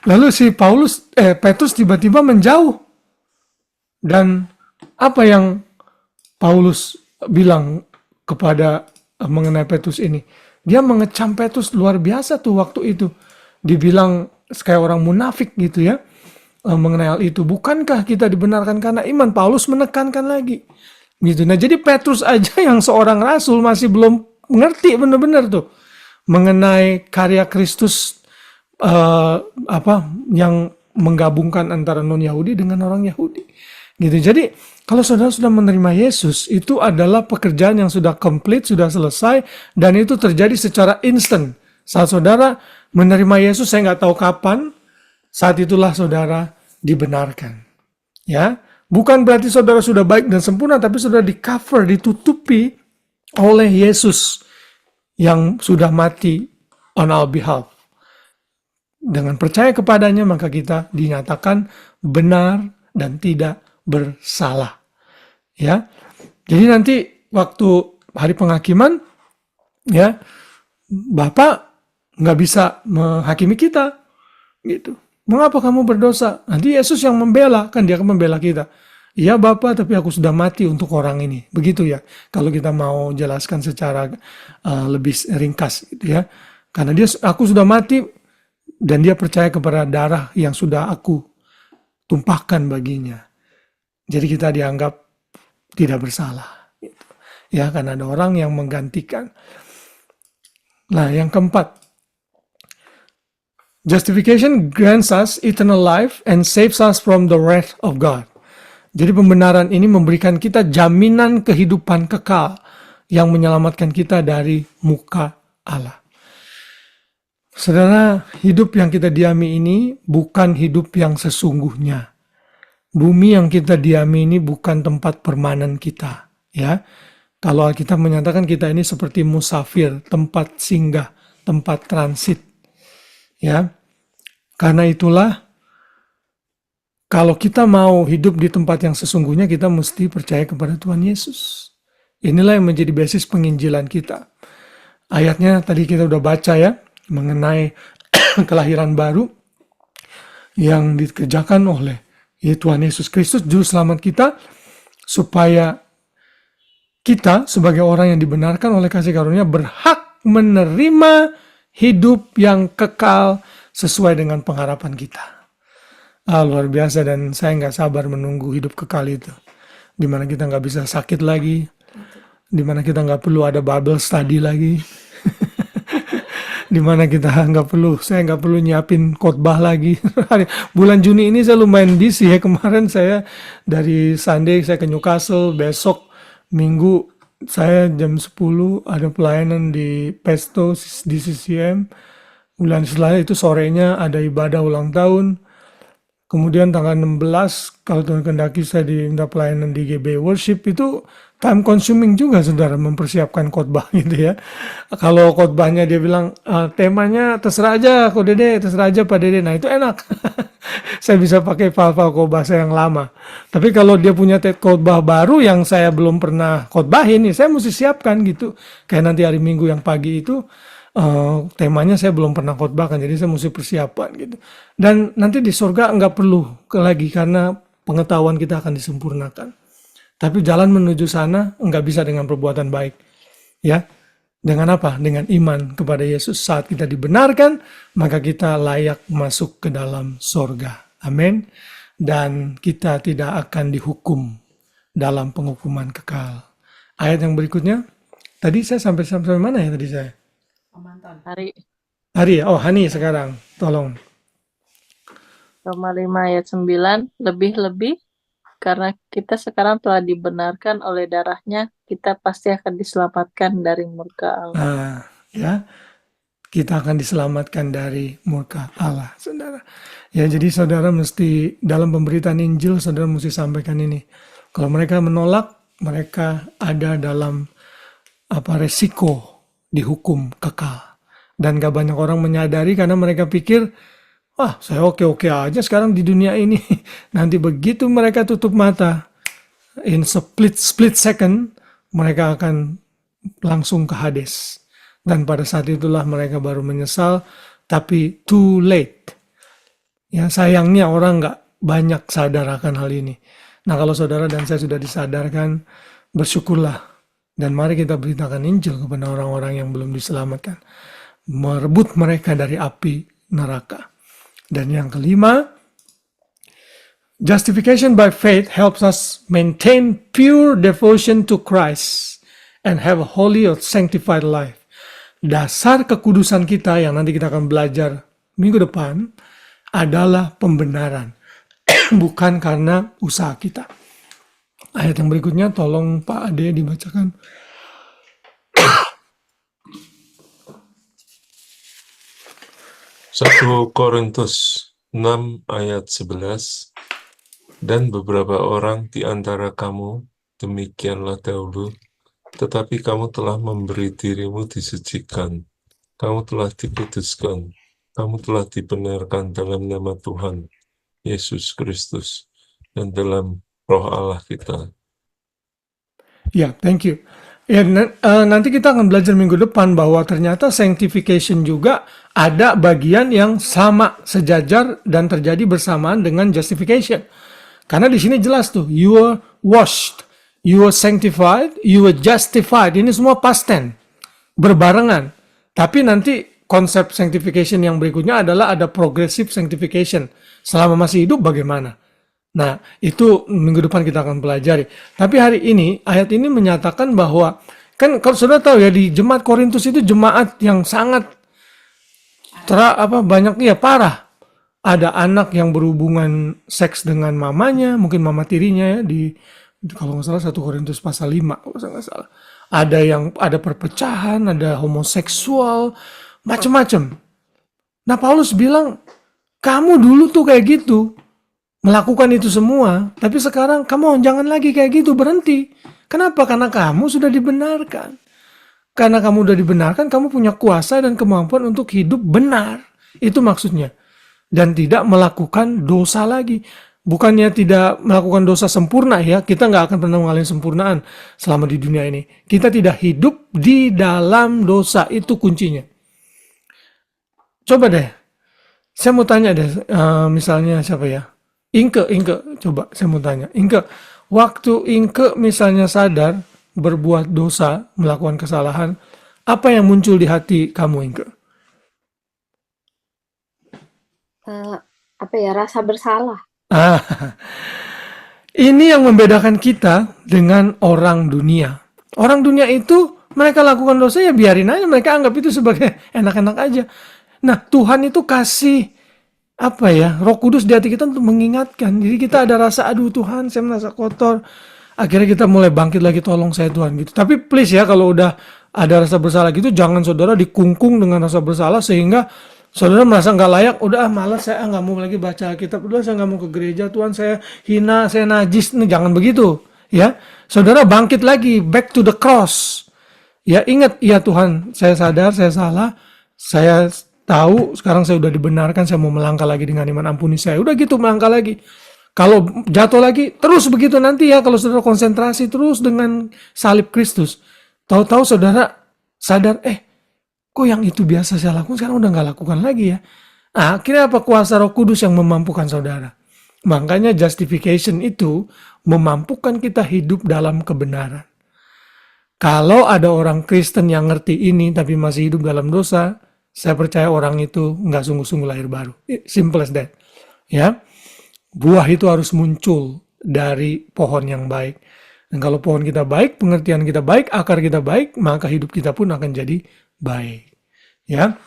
Lalu si Petrus tiba-tiba menjauh. Dan apa yang Paulus bilang kepada mengenai Petrus ini? Dia mengecam Petrus luar biasa tuh waktu itu. Dibilang kayak orang munafik gitu ya. Mengenai hal itu. Bukankah kita dibenarkan karena iman? Paulus menekankan lagi. Gitu. Nah, jadi Petrus aja yang seorang rasul masih belum ngerti benar-benar tuh mengenai karya Kristus yang menggabungkan antara non-Yahudi dengan orang Yahudi. Gitu. Jadi kalau saudara sudah menerima Yesus, itu adalah pekerjaan yang sudah komplit, sudah selesai, dan itu terjadi secara instan. Saat saudara menerima Yesus, saya nggak tahu kapan, saat itulah saudara dibenarkan. Ya, bukan berarti saudara sudah baik dan sempurna, tapi saudara di-cover, ditutupi oleh Yesus yang sudah mati on our behalf. Dengan percaya kepadanya, maka kita dinyatakan benar dan tidak bersalah. Ya, jadi nanti waktu hari penghakiman, ya, Bapak nggak bisa menghakimi kita, gitu. Mengapa kamu berdosa? Nanti Yesus yang membela, kan dia akan membela kita. Iya Bapak, tapi aku sudah mati untuk orang ini. Begitu ya, kalau kita mau jelaskan secara lebih ringkas, gitu ya. Karena aku sudah mati, dan dia percaya kepada darah yang sudah aku tumpahkan baginya. Jadi kita dianggap tidak bersalah. Gitu. Ya, karena ada orang yang menggantikan. Nah, yang keempat. Justification grants us eternal life and saves us from the wrath of God. Jadi pembenaran ini memberikan kita jaminan kehidupan kekal yang menyelamatkan kita dari muka Allah. Saudara, hidup yang kita diami ini bukan hidup yang sesungguhnya. Bumi yang kita diami ini bukan tempat permanen kita, ya. Kalau Alkitab menyatakan kita ini seperti musafir, tempat singgah, tempat transit, ya. Karena itulah, kalau kita mau hidup di tempat yang sesungguhnya, kita mesti percaya kepada Tuhan Yesus. Inilah yang menjadi basis penginjilan kita. Ayatnya tadi kita udah baca ya, mengenai kelahiran baru yang dikerjakan oleh Tuhan Yesus Kristus, juru selamat kita, supaya kita sebagai orang yang dibenarkan oleh kasih karunia berhak menerima hidup yang kekal sesuai dengan pengharapan kita. Luar biasa, dan saya nggak sabar menunggu hidup kekal itu. Dimana kita nggak bisa sakit lagi, dimana kita nggak perlu ada Bible study lagi, dimana saya nggak perlu nyiapin khotbah lagi. Bulan Juni ini saya lumayan busy ya. Kemarin saya dari Sunday saya ke Newcastle, besok Minggu saya jam 10 ada pelayanan di Pesto di CCM. Bulan setelah itu sorenya ada ibadah ulang tahun. Kemudian tanggal 16 kalau Tuhan kehendaki saya diminta pelayanan di GB Worship. Itu time consuming juga saudara mempersiapkan khotbah gitu ya. Kalau khotbahnya dia bilang temanya terserah aja Ko Dede, terserah aja Pak Dede. Nah itu enak. Saya bisa pakai file-file khotbah saya yang lama. Tapi kalau dia punya khotbah baru yang saya belum pernah khotbahin, saya mesti siapkan gitu. Kayak nanti hari Minggu yang pagi itu temanya saya belum pernah khotbahkan, jadi saya mesti persiapan gitu. Dan nanti di surga nggak perlu lagi karena pengetahuan kita akan disempurnakan. Tapi jalan menuju sana nggak bisa dengan perbuatan baik, ya. Dengan apa? Dengan iman kepada Yesus. Saat kita dibenarkan, maka kita layak masuk ke dalam surga. Amin. Dan kita tidak akan dihukum dalam penghukuman kekal. Ayat yang berikutnya, tadi saya sampai mana ya tadi saya? Hari ya? Oh, Hani sekarang. Tolong. Roma 5 ayat 9, lebih-lebih karena kita sekarang telah dibenarkan oleh darahnya, kita pasti akan diselamatkan dari murka Allah. Nah, ya. Kita akan diselamatkan dari murka Allah, saudara. Ya, jadi saudara mesti dalam pemberitaan Injil, saudara mesti sampaikan ini. Kalau mereka menolak, mereka ada dalam resiko dihukum kekal. Dan gak banyak orang menyadari karena mereka pikir, wah saya oke-oke aja sekarang di dunia ini. Nanti begitu mereka tutup mata, in split second, mereka akan langsung ke Hades. Dan pada saat itulah mereka baru menyesal, tapi too late. Ya, sayangnya orang nggak banyak sadar akan hal ini. Nah, kalau saudara dan saya sudah disadarkan, bersyukurlah. Dan mari kita beritakan Injil kepada orang-orang yang belum diselamatkan. Merebut mereka dari api neraka. Dan yang kelima, justification by faith helps us maintain pure devotion to Christ and have a holy or sanctified life. Dasar kekudusan kita yang nanti kita akan belajar minggu depan adalah pembenaran, bukan karena usaha kita. Ayat yang berikutnya tolong Pak Ade dibacakan. 1 Korintus 6 ayat 11. Dan beberapa orang di antara kamu demikianlah dahulu, tetapi kamu telah memberi dirimu disucikan, kamu telah dikuduskan, kamu telah dibenarkan dalam nama Tuhan Yesus Kristus dan dalam Roh Allah kita. Ya, thank you. Ya, nanti kita akan belajar minggu depan bahwa ternyata sanctification juga ada bagian yang sama, sejajar dan terjadi bersamaan dengan justification. Karena di sini jelas tuh, you were washed, you were sanctified, you were justified. Ini semua past tense, berbarengan. Tapi nanti konsep sanctification yang berikutnya adalah ada progressive sanctification. Selama masih hidup bagaimana? Nah, itu minggu depan kita akan pelajari. Tapi hari ini, ayat ini menyatakan bahwa, kan kalau sudah tahu ya, di jemaat Korintus itu jemaat yang sangat banyak, ya parah. Ada anak yang berhubungan seks dengan mamanya, mungkin mama tirinya ya, kalau nggak salah 1 Korintus pasal 5, kalau saya nggak salah. Ada perpecahan, ada homoseksual, macam-macam. Nah, Paulus bilang, kamu dulu tuh kayak gitu, melakukan itu semua, tapi sekarang kamu jangan lagi kayak gitu, berhenti. Kenapa? Karena kamu sudah dibenarkan. Karena kamu sudah dibenarkan, kamu punya kuasa dan kemampuan untuk hidup benar. Itu maksudnya. Dan tidak melakukan dosa lagi. Bukannya tidak melakukan dosa sempurna ya, kita nggak akan pernah mengalami sempurnaan selama di dunia ini. Kita tidak hidup di dalam dosa, itu kuncinya. Coba deh, saya mau tanya deh, misalnya siapa ya? Inke, coba saya mau tanya. Inke, waktu Inke misalnya sadar berbuat dosa, melakukan kesalahan, apa yang muncul di hati kamu, Inke? Rasa bersalah. Ini yang membedakan kita dengan orang dunia. Orang dunia itu mereka lakukan dosa ya biarin aja, mereka anggap itu sebagai enak-enak aja. Nah, Tuhan itu kasih Roh Kudus di hati kita untuk mengingatkan. Jadi kita ada rasa, aduh Tuhan, saya merasa kotor. Akhirnya kita mulai bangkit lagi, tolong saya Tuhan gitu. Tapi please ya, kalau udah ada rasa bersalah gitu, jangan saudara dikungkung dengan rasa bersalah sehingga saudara merasa nggak layak. Udah malas, saya nggak mau lagi baca Alkitab. Udah saya nggak mau ke gereja, Tuhan saya hina, saya najis. Nih, jangan begitu ya. Saudara bangkit lagi, back to the cross. Ya ingat, ya Tuhan, saya sadar, saya salah, saya tahu sekarang saya udah dibenarkan, saya mau melangkah lagi dengan iman, ampuni saya. Udah gitu melangkah lagi. Kalau jatuh lagi, terus begitu nanti ya, kalau saudara konsentrasi terus dengan salib Kristus. Tahu-tahu saudara sadar, kok yang itu biasa saya lakukan sekarang udah nggak lakukan lagi ya. Nah, akhirnya apa? Kuasa Roh Kudus yang memampukan saudara. Makanya justification itu memampukan kita hidup dalam kebenaran. Kalau ada orang Kristen yang ngerti ini tapi masih hidup dalam dosa, saya percaya orang itu nggak sungguh-sungguh lahir baru. Simple as that. Ya, buah itu harus muncul dari pohon yang baik. Dan kalau pohon kita baik, pengertian kita baik, akar kita baik, maka hidup kita pun akan jadi baik. Ya,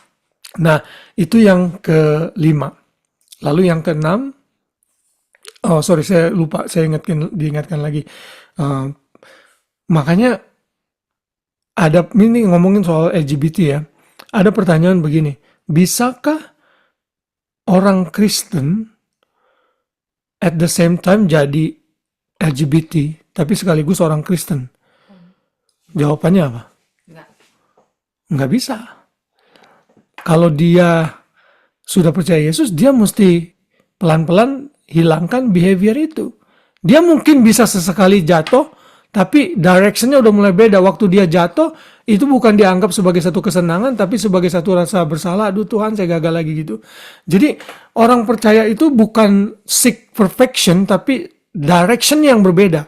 nah itu yang kelima. Lalu yang keenam, saya lupa, saya diingatkan lagi. Makanya ada ini ngomongin soal LGBT ya. Ada pertanyaan begini, bisakah orang Kristen at the same time jadi LGBT, tapi sekaligus orang Kristen? Jawabannya apa? Nggak bisa. Kalau dia sudah percaya Yesus, dia mesti pelan-pelan hilangkan behavior itu. Dia mungkin bisa sesekali jatuh, tapi directionnya udah mulai beda. Waktu dia jatuh, itu bukan dianggap sebagai satu kesenangan, tapi sebagai satu rasa bersalah. Aduh Tuhan, saya gagal lagi gitu. Jadi orang percaya itu bukan seek perfection, tapi direction yang berbeda.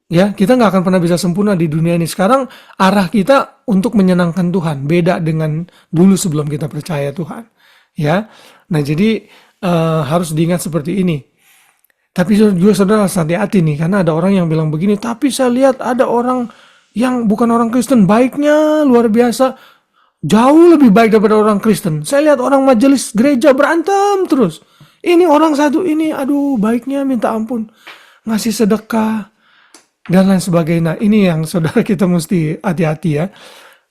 Ya, kita nggak akan pernah bisa sempurna di dunia ini. Sekarang arah kita untuk menyenangkan Tuhan, beda dengan dulu sebelum kita percaya Tuhan. Ya, nah jadi harus diingat seperti ini. Tapi juga saudara hati-hati nih, karena ada orang yang bilang begini, tapi saya lihat ada orang yang bukan orang Kristen, baiknya luar biasa, jauh lebih baik daripada orang Kristen. Saya lihat orang majelis gereja berantem terus. Ini orang satu ini, aduh baiknya minta ampun, ngasih sedekah, dan lain sebagainya. Ini yang saudara kita mesti hati-hati ya.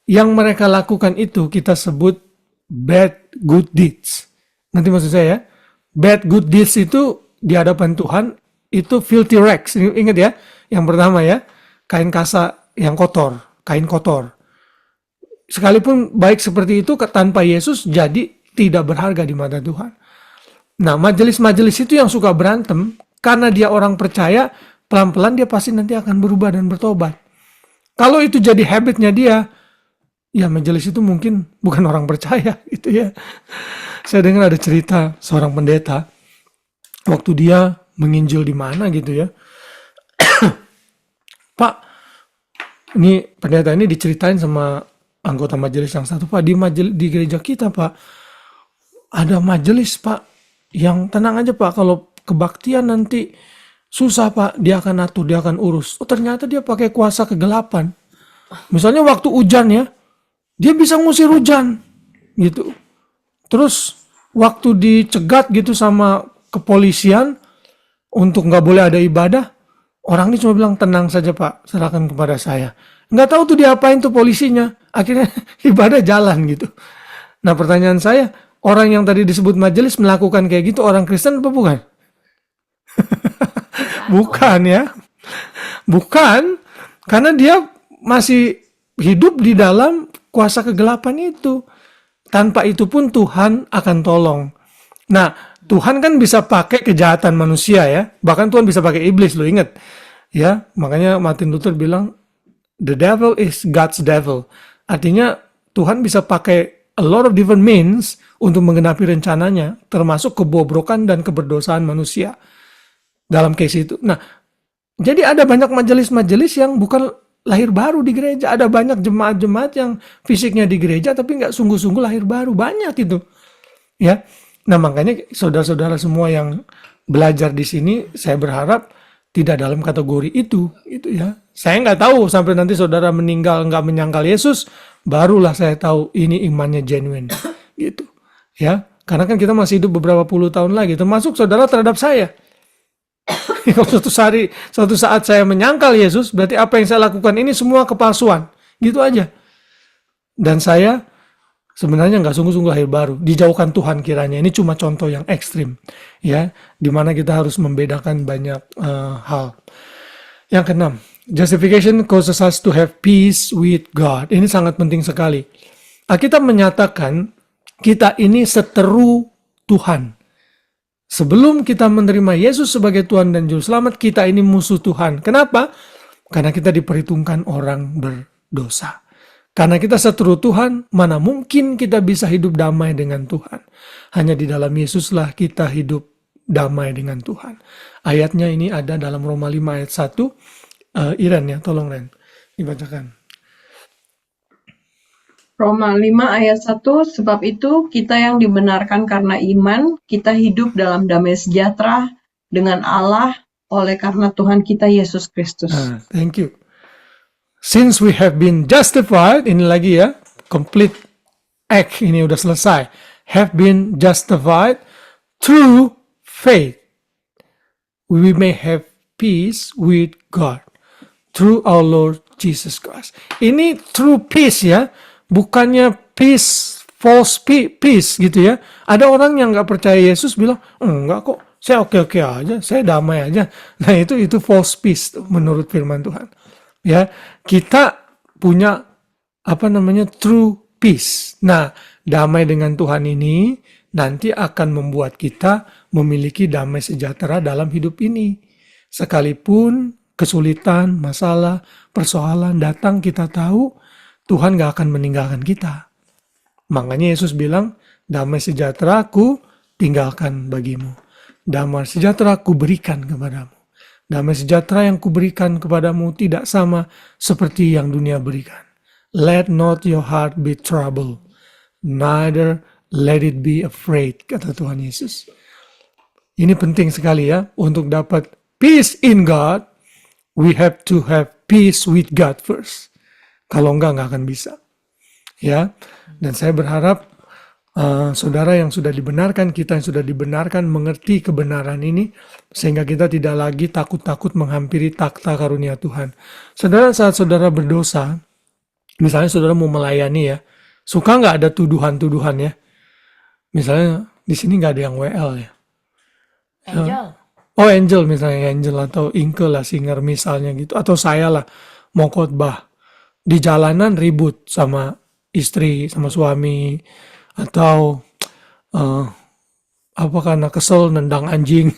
Yang mereka lakukan itu kita sebut bad good deeds. Nanti maksud saya, bad good deeds itu di hadapan Tuhan itu filthy rags. Ingat ya, yang pertama ya, kain kasa yang kotor, kain kotor. Sekalipun baik seperti itu tanpa Yesus jadi tidak berharga di mata Tuhan. Nah, majelis-majelis itu yang suka berantem karena dia orang percaya, pelan-pelan dia pasti nanti akan berubah dan bertobat. Kalau itu jadi habitnya dia, ya majelis itu mungkin bukan orang percaya gitu ya. Saya dengar ada cerita seorang pendeta waktu dia menginjil di mana gitu ya. Pak, ini pendeta ini diceritain sama anggota majelis yang satu, Pak, di gereja kita, Pak, ada majelis, Pak, yang tenang aja, Pak, kalau kebaktian nanti susah, Pak, dia akan atur, dia akan urus. Oh, ternyata dia pakai kuasa kegelapan. Misalnya waktu hujan ya, dia bisa ngusir hujan gitu. Terus waktu dicegat gitu sama kepolisian untuk nggak boleh ada ibadah, orang ini cuma bilang, tenang saja Pak, serahkan kepada saya. Nggak tahu tuh diapain tuh polisinya. Akhirnya ibadah jalan gitu. Nah pertanyaan saya, orang yang tadi disebut majelis melakukan kayak gitu orang Kristen apa bukan? Bukan ya. Bukan. Karena dia masih hidup di dalam kuasa kegelapan itu. Tanpa itu pun Tuhan akan tolong. Nah, Tuhan kan bisa pakai kejahatan manusia ya. Bahkan Tuhan bisa pakai iblis, lo ingat. Ya, makanya Martin Luther bilang, the devil is God's devil. Artinya Tuhan bisa pakai a lot of different means untuk menggenapi rencananya, termasuk kebobrokan dan keberdosaan manusia dalam case itu. Nah, jadi ada banyak majelis-majelis yang bukan lahir baru di gereja. Ada banyak jemaat-jemaat yang fisiknya di gereja tapi nggak sungguh-sungguh lahir baru. Banyak itu. Ya. Nah, makanya saudara-saudara semua yang belajar di sini, saya berharap tidak dalam kategori itu ya. Saya nggak tahu sampai nanti saudara meninggal nggak menyangkal Yesus, barulah saya tahu ini imannya genuine gitu ya. Karena kan kita masih hidup beberapa puluh tahun lagi, termasuk saudara terhadap saya. Kalau suatu saat saya menyangkal Yesus, berarti apa yang saya lakukan ini semua kepalsuan, gitu aja. Dan saya sebenarnya nggak sungguh-sungguh lahir baru, dijauhkan Tuhan kiranya. Ini cuma contoh yang ekstrim, ya, dimana kita harus membedakan banyak hal. Yang keenam, justification causes us to have peace with God. Ini sangat penting sekali. Alkitab menyatakan kita ini seteru Tuhan. Sebelum kita menerima Yesus sebagai Tuhan dan Juru Selamat, kita ini musuh Tuhan. Kenapa? Karena kita diperhitungkan orang berdosa. Karena kita seteru Tuhan, mana mungkin kita bisa hidup damai dengan Tuhan. Hanya di dalam Yesuslah kita hidup damai dengan Tuhan. Ayatnya ini ada dalam Roma 5 ayat 1. Iren ya, tolong Ren, dibacakan. Roma 5 ayat 1, sebab itu kita yang dibenarkan karena iman, kita hidup dalam damai sejahtera dengan Allah oleh karena Tuhan kita Yesus Kristus. Thank you. Since we have been justified, ini lagi ya, complete act, ini udah selesai. Have been justified through faith. We may have peace with God through our Lord Jesus Christ. Ini true peace ya, bukannya peace, false peace gitu ya. Ada orang yang nggak percaya Yesus bilang, enggak kok, saya oke-oke aja, saya damai aja. Nah itu false peace tuh, menurut firman Tuhan. Ya, kita punya true peace. Nah, damai dengan Tuhan ini nanti akan membuat kita memiliki damai sejahtera dalam hidup ini. Sekalipun kesulitan, masalah, persoalan datang, kita tahu Tuhan gak akan meninggalkan kita. Makanya Yesus bilang, damai sejahtera aku tinggalkan bagimu. Damai sejahtera aku berikan kepadamu. Damai sejahtera yang kuberikan kepadamu tidak sama seperti yang dunia berikan. Let not your heart be troubled, neither let it be afraid, kata Tuhan Yesus. Ini penting sekali ya, untuk dapat peace in God, we have to have peace with God first. Kalau enggak akan bisa. Ya, dan saya berharap saudara yang sudah dibenarkan, kita yang sudah dibenarkan mengerti kebenaran ini, sehingga kita tidak lagi takut-takut menghampiri takhta karunia Tuhan. Saudara, saat saudara berdosa, misalnya saudara mau melayani ya, suka nggak ada tuduhan-tuduhan ya? Misalnya di sini nggak ada yang WL ya. Angel. Oh, Angel misalnya, Angel atau Inke lah, singer misalnya gitu, atau saya lah mau khotbah di jalanan ribut sama istri, sama suami, atau karena kesel nendang anjing,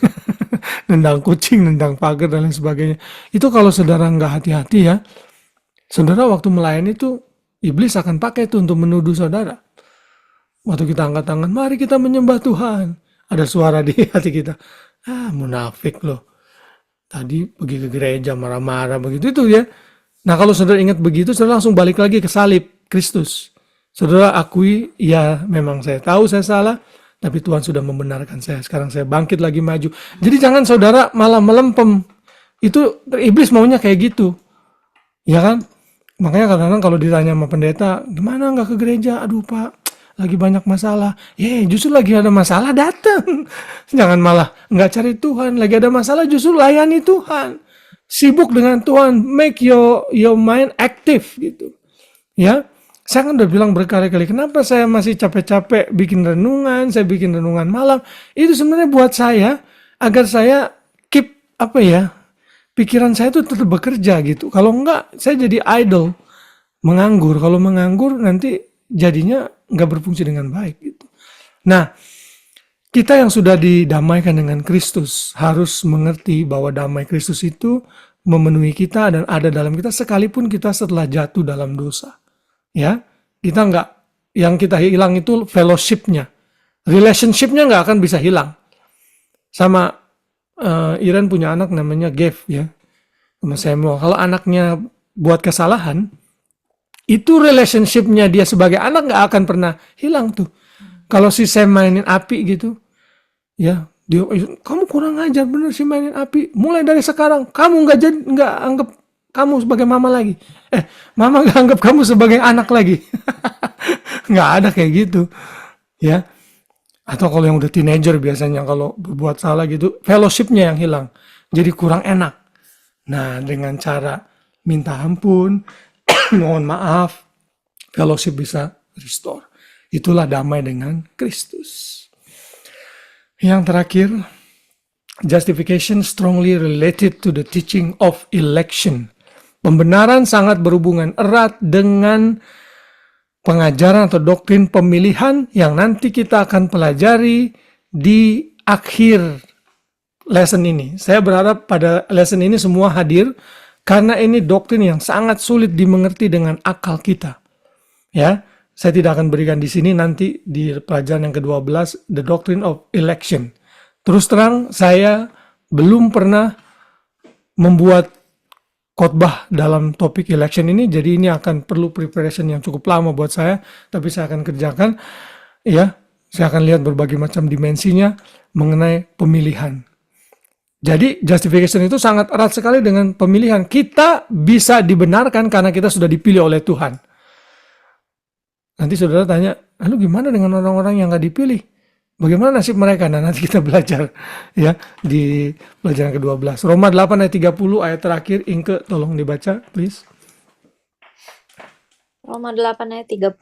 nendang kucing, nendang pagar dan lain sebagainya. Itu kalau saudara nggak hati-hati ya, saudara waktu melayani itu iblis akan pakai itu untuk menuduh saudara. Waktu kita angkat tangan, mari kita menyembah Tuhan. Ada suara di hati kita, munafik loh. Tadi pergi ke gereja marah-marah begitu itu ya. Nah kalau saudara ingat begitu, saudara langsung balik lagi ke salib Kristus. Saudara akui, ya memang saya tahu saya salah, tapi Tuhan sudah membenarkan saya. Sekarang saya bangkit lagi maju. Jadi jangan saudara malah melempem. Itu iblis maunya kayak gitu. Ya kan? Makanya kadang-kadang kalau ditanya sama pendeta, gimana nggak ke gereja? Aduh Pak, lagi banyak masalah. Justru lagi ada masalah datang. Jangan malah nggak cari Tuhan. Lagi ada masalah justru layani Tuhan. Sibuk dengan Tuhan. Make your mind active gitu. Ya. Saya kan udah bilang berkali-kali, kenapa saya masih capek-capek bikin renungan, saya bikin renungan malam. Itu sebenarnya buat saya, agar saya keep, pikiran saya itu tetap bekerja gitu. Kalau enggak, saya jadi idle, menganggur. Kalau menganggur, nanti jadinya nggak berfungsi dengan baik gitu. Nah, kita yang sudah didamaikan dengan Kristus, harus mengerti bahwa damai Kristus itu memenuhi kita dan ada dalam kita, sekalipun kita setelah jatuh dalam dosa. Ya, kita nggak, yang kita hilang itu fellowship-nya, relationship-nya nggak akan bisa hilang. Sama Iren punya anak namanya Gav ya, sama Samuel. Kalau anaknya buat kesalahan, itu relationship-nya dia sebagai anak nggak akan pernah hilang tuh. Kalau si Sam mainin api gitu, ya dia, kamu kurang ajar bener sih mainin api. Mulai dari sekarang kamu nggak anggap kamu sebagai mama lagi. Mama gak anggap kamu sebagai anak lagi. Nggak ada kayak gitu. Ya. Atau kalau yang udah teenager biasanya kalau berbuat salah gitu, fellowship-nya yang hilang. Jadi kurang enak. Nah, dengan cara minta ampun, mohon maaf, fellowship bisa restore. Itulah damai dengan Kristus. Yang terakhir, justification strongly related to the teaching of election. Pembenaran sangat berhubungan erat dengan pengajaran atau doktrin pemilihan yang nanti kita akan pelajari di akhir lesson ini. Saya berharap pada lesson ini semua hadir, karena ini doktrin yang sangat sulit dimengerti dengan akal kita. Ya, saya tidak akan berikan di sini, nanti di pelajaran yang ke-12, the doctrine of election. Terus terang, saya belum pernah membuat khotbah dalam topik election ini, jadi ini akan perlu preparation yang cukup lama buat saya, tapi saya akan kerjakan. Ya, saya akan lihat berbagai macam dimensinya mengenai pemilihan. Jadi justification itu sangat erat sekali dengan pemilihan. Kita bisa dibenarkan karena kita sudah dipilih oleh Tuhan. Nanti saudara tanya, lalu gimana dengan orang-orang yang nggak dipilih? Bagaimana nasib mereka? Nah, nanti kita belajar ya di pelajaran ke-12. Roma 8 ayat 30 ayat terakhir, Inke tolong dibaca please. Roma 8 ayat 30,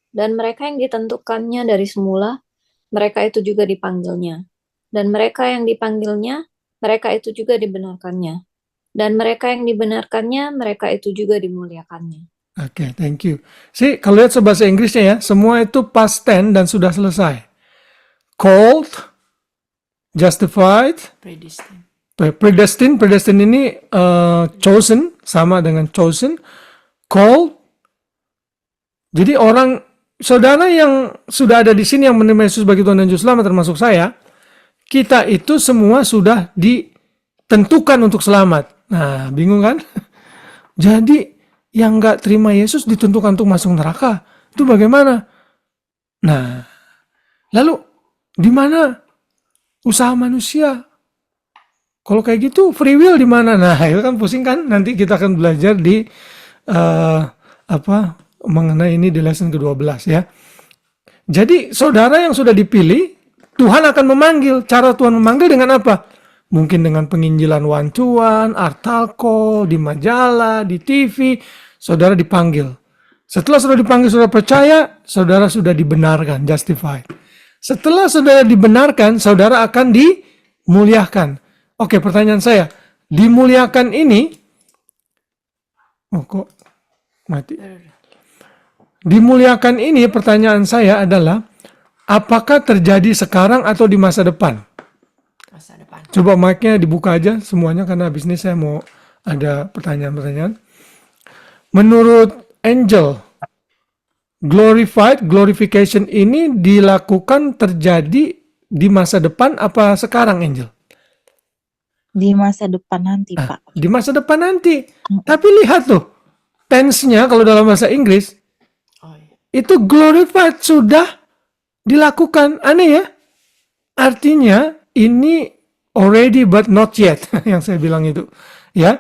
dan mereka yang ditentukannya dari semula, mereka itu juga dipanggilnya. Dan mereka yang dipanggilnya, mereka itu juga dibenarkannya. Dan mereka yang dibenarkannya, mereka itu juga dimuliakannya. Oke, thank you. See, kalau lihat bahasa Inggrisnya ya, semua itu past tense dan sudah selesai. Called, justified, Predestined. predestined ini chosen, sama dengan chosen, called. Jadi orang, saudara yang sudah ada di sini yang menerima Yesus sebagai Tuhan dan Juru Selamat, termasuk saya, kita itu semua sudah ditentukan untuk selamat. Nah, bingung kan? Jadi yang nggak terima Yesus ditentukan untuk masuk neraka. Itu bagaimana? Nah, lalu di mana usaha manusia? Kalau kayak gitu free will di mana? Nah, itu kan pusing kan? Nanti kita akan belajar di mengenai ini di lesson ke-12 ya. Jadi saudara yang sudah dipilih, Tuhan akan memanggil. Cara Tuhan memanggil dengan apa? Mungkin dengan penginjilan one-to-one, altar call, di majalah, di TV, saudara dipanggil. Setelah saudara dipanggil, saudara percaya, saudara sudah dibenarkan, justified. Setelah saudara dibenarkan, saudara akan dimuliakan. Oke, pertanyaan saya, dimuliakan ini, kok mati? Dimuliakan ini, pertanyaan saya adalah, apakah terjadi sekarang atau di masa depan? Masa depan. Coba mic-nya dibuka aja semuanya, karena habis ini saya mau ada pertanyaan-pertanyaan. Menurut Angel, glorification ini dilakukan terjadi di masa depan apa sekarang, Angel? Di masa depan nanti, Pak. Di masa depan nanti. Tapi lihat tuh, tense-nya kalau dalam bahasa Inggris, itu glorified sudah dilakukan. Aneh ya? Artinya ini already but not yet, yang saya bilang itu. Ya,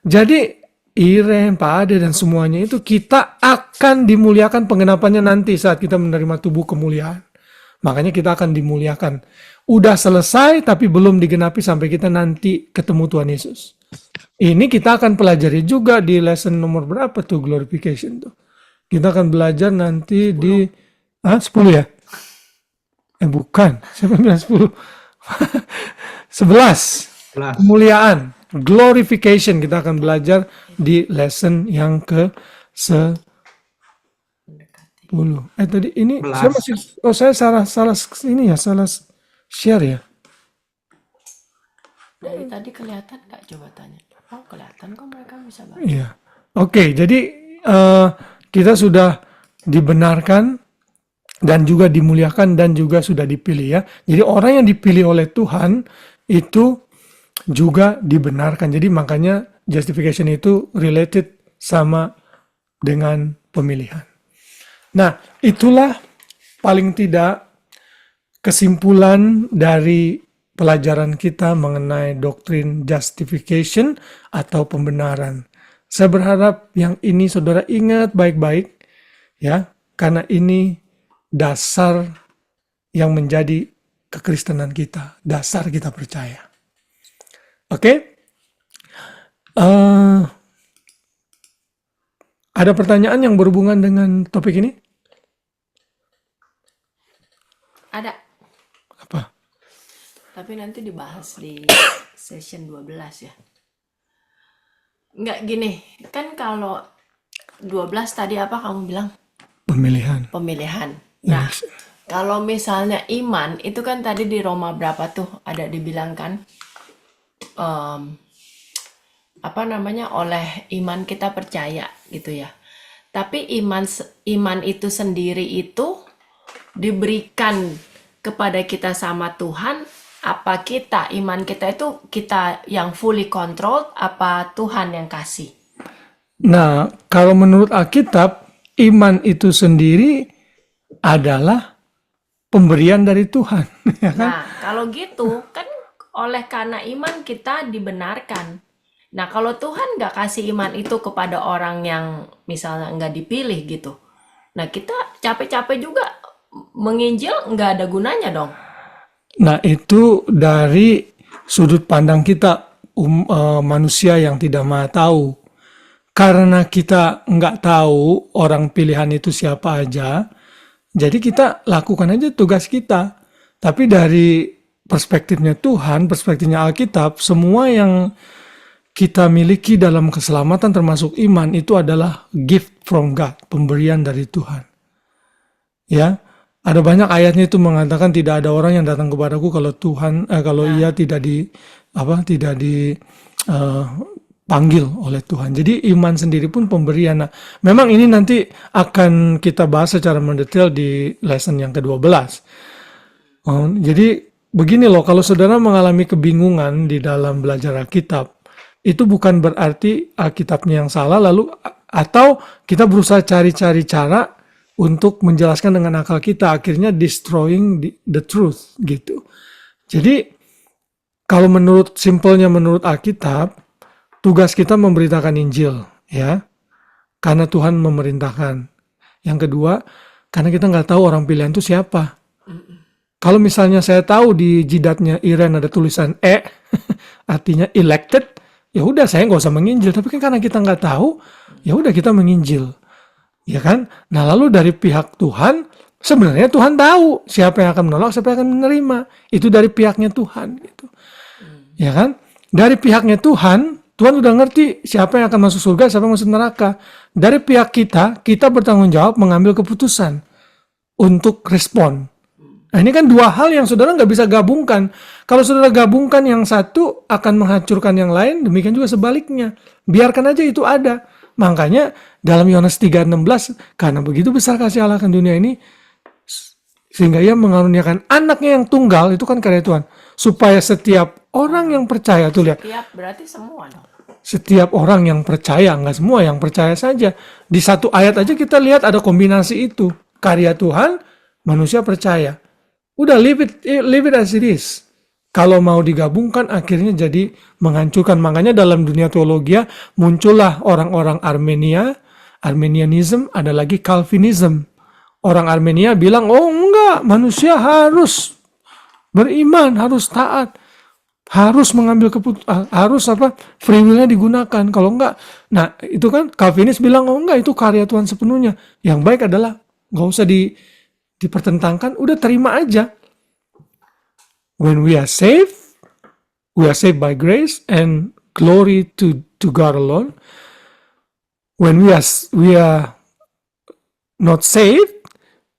jadi Iren, Pak Ade, dan semuanya itu kita akan dimuliakan penggenapannya nanti saat kita menerima tubuh kemuliaan. Makanya kita akan dimuliakan. Udah selesai tapi belum digenapi sampai kita nanti ketemu Tuhan Yesus. Ini kita akan pelajari juga di lesson nomor berapa tuh glorification tuh. Kita akan belajar nanti di 10 ya? Bukan. Siapa bilang 10? 11. Kemuliaan. Glorification kita akan belajar di lesson yang ke-10. Tadi ini saya masih saya salah ini ya, salah share ya. Dari tadi kelihatan nggak, coba tanya. Oh, kelihatan kok, mereka bisa baca. Iya. Oke, jadi kita sudah dibenarkan dan juga dimuliakan dan juga sudah dipilih ya. Jadi orang yang dipilih oleh Tuhan itu juga dibenarkan. Jadi makanya justification itu related sama dengan pemilihan. Nah, itulah paling tidak kesimpulan dari pelajaran kita mengenai doktrin justification atau pembenaran. Saya berharap yang ini saudara ingat baik-baik ya, karena ini dasar yang menjadi kekristenan kita, dasar kita percaya. Oke? Ada pertanyaan yang berhubungan dengan topik ini? Ada. Apa? Tapi nanti dibahas di session 12 ya. Enggak gini, kan kalau 12 tadi apa kamu bilang? Pemilihan. Pemilihan. Nah, kalau misalnya iman, itu kan tadi di Roma berapa tuh ada dibilang kan? Oleh iman kita percaya gitu ya. Tapi iman itu sendiri itu diberikan kepada kita sama Tuhan, apa iman kita itu kita yang fully control, apa Tuhan yang kasih? Nah, kalau menurut Alkitab, iman itu sendiri adalah pemberian dari Tuhan. Ya kan? Nah, kalau gitu kan karena iman kita dibenarkan. Nah, kalau Tuhan nggak kasih iman itu kepada orang yang misalnya nggak dipilih gitu, nah kita capek-capek juga menginjil nggak ada gunanya dong. Nah, itu dari sudut pandang kita manusia yang tidak mau tahu. Karena kita nggak tahu orang pilihan itu siapa aja, jadi kita lakukan aja tugas kita. Tapi dari perspektifnya Tuhan, perspektifnya Alkitab, semua yang kita miliki dalam keselamatan termasuk iman itu adalah gift from God, pemberian dari Tuhan. Ya, ada banyak ayatnya itu mengatakan tidak ada orang yang datang kepadaku kalau kalau ia tidak dipanggil oleh Tuhan. Jadi iman sendiri pun pemberian. Nah, memang ini nanti akan kita bahas secara mendetail di lesson yang ke-12. Jadi begini loh, kalau saudara mengalami kebingungan di dalam belajar Alkitab, itu bukan berarti Alkitabnya yang salah lalu atau kita berusaha cari-cari cara untuk menjelaskan dengan akal kita, akhirnya destroying the truth gitu. Jadi kalau simpelnya menurut Alkitab, tugas kita memberitakan Injil, ya, karena Tuhan memerintahkan. Yang kedua, karena kita nggak tahu orang pilihan itu siapa. Kalau misalnya saya tahu di jidatnya Iren ada tulisan artinya elected, ya udah saya nggak usah menginjil. Tapi kan karena kita nggak tahu, ya udah kita menginjil, ya kan? Nah lalu dari pihak Tuhan, sebenarnya Tuhan tahu siapa yang akan menolak, siapa yang akan menerima. Itu dari pihaknya Tuhan, gitu, ya kan? Dari pihaknya Tuhan udah ngerti siapa yang akan masuk surga, siapa yang masuk neraka. Dari pihak kita bertanggung jawab mengambil keputusan untuk respon. Nah ini kan dua hal yang saudara nggak bisa gabungkan. Kalau saudara gabungkan yang satu akan menghancurkan yang lain, demikian juga sebaliknya. Biarkan aja itu ada. Makanya dalam Yohanes 3:16, karena begitu besar kasih Allah akan dunia ini, sehingga ia mengaruniakan anaknya yang tunggal, itu kan karya Tuhan. Supaya setiap orang yang percaya, tuh lihat. Setiap berarti semua dong. Setiap orang yang percaya, nggak semua yang percaya saja. Di satu ayat aja kita lihat ada kombinasi itu. Karya Tuhan, manusia percaya. Udah leave it as it is. Kalau mau digabungkan akhirnya jadi menghancurkan. Makanya dalam dunia teologi muncullah orang-orang Armenianism, ada lagi Calvinism. Orang Armenia bilang, oh enggak, manusia harus beriman, harus taat, harus mengambil keputusan, free will-nya digunakan. Kalau enggak, nah itu kan Calvinis bilang, oh enggak, itu karya Tuhan sepenuhnya. Yang baik adalah nggak usah dipertentangkan, udah terima aja. When we are saved by grace and glory to God alone. When we are not saved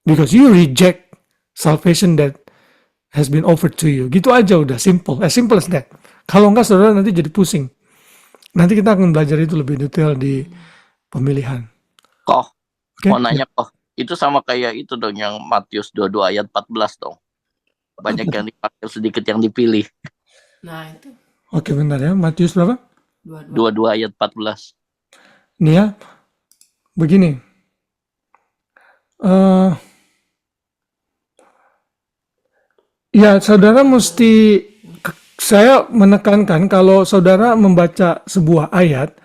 because you reject salvation that has been offered to you. Gitu aja udah, as simple as that. Kalau enggak saudara nanti jadi pusing. Nanti kita akan belajar itu lebih detail di pemilihan. Mau nanya itu sama kayak itu dong yang Matius 22 ayat 14 dong. Banyak yang dipakai, sedikit yang dipilih. Nah itu. Oke bentar ya, Matius berapa? 22 ayat 14. Nih ya, begini. Ya saudara saya menekankan kalau saudara membaca sebuah ayat,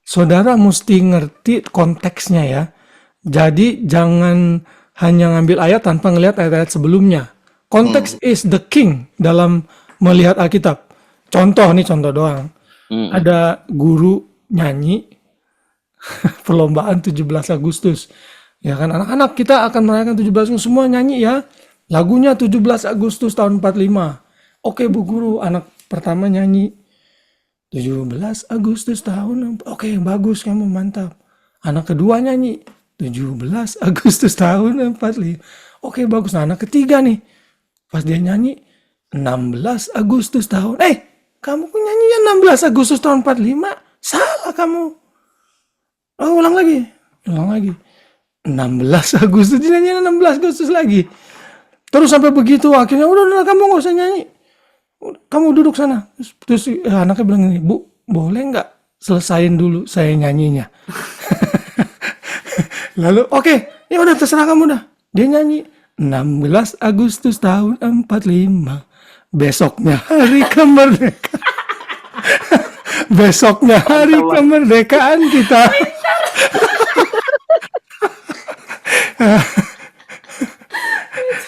saudara mesti ngerti konteksnya ya. Jadi jangan hanya ngambil ayat tanpa ngelihat ayat-ayat sebelumnya. Konteks is the king dalam melihat Alkitab. Contoh doang. Ada guru nyanyi perlombaan 17 Agustus. Ya kan, anak-anak kita akan merayakan 17 Agustus, semua nyanyi ya. Lagunya 17 Agustus tahun 45. Oke Bu Guru, anak pertama nyanyi 17 Agustus tahun, oke bagus kamu, mantap. Anak kedua nyanyi 17 Agustus tahun 45. Oke bagus. Nah, anak ketiga nih, pas dia nyanyi 16 Agustus tahun, kamu kok nyanyinya 16 Agustus tahun 45? Salah kamu. Oh, ulang lagi. 16 Agustus, dia nyanyi 16 Agustus lagi. Terus sampai begitu, akhirnya udah kamu gak usah nyanyi. Kamu duduk sana. Terus anaknya bilang gini, Bu, boleh nggak selesain dulu saya nyanyinya? Lalu oke, ya udah terserah kamu dah. Dia nyanyi 16 Agustus tahun 45. Besoknya hari kemerdekaan. Besoknya hari kemerdekaan kita.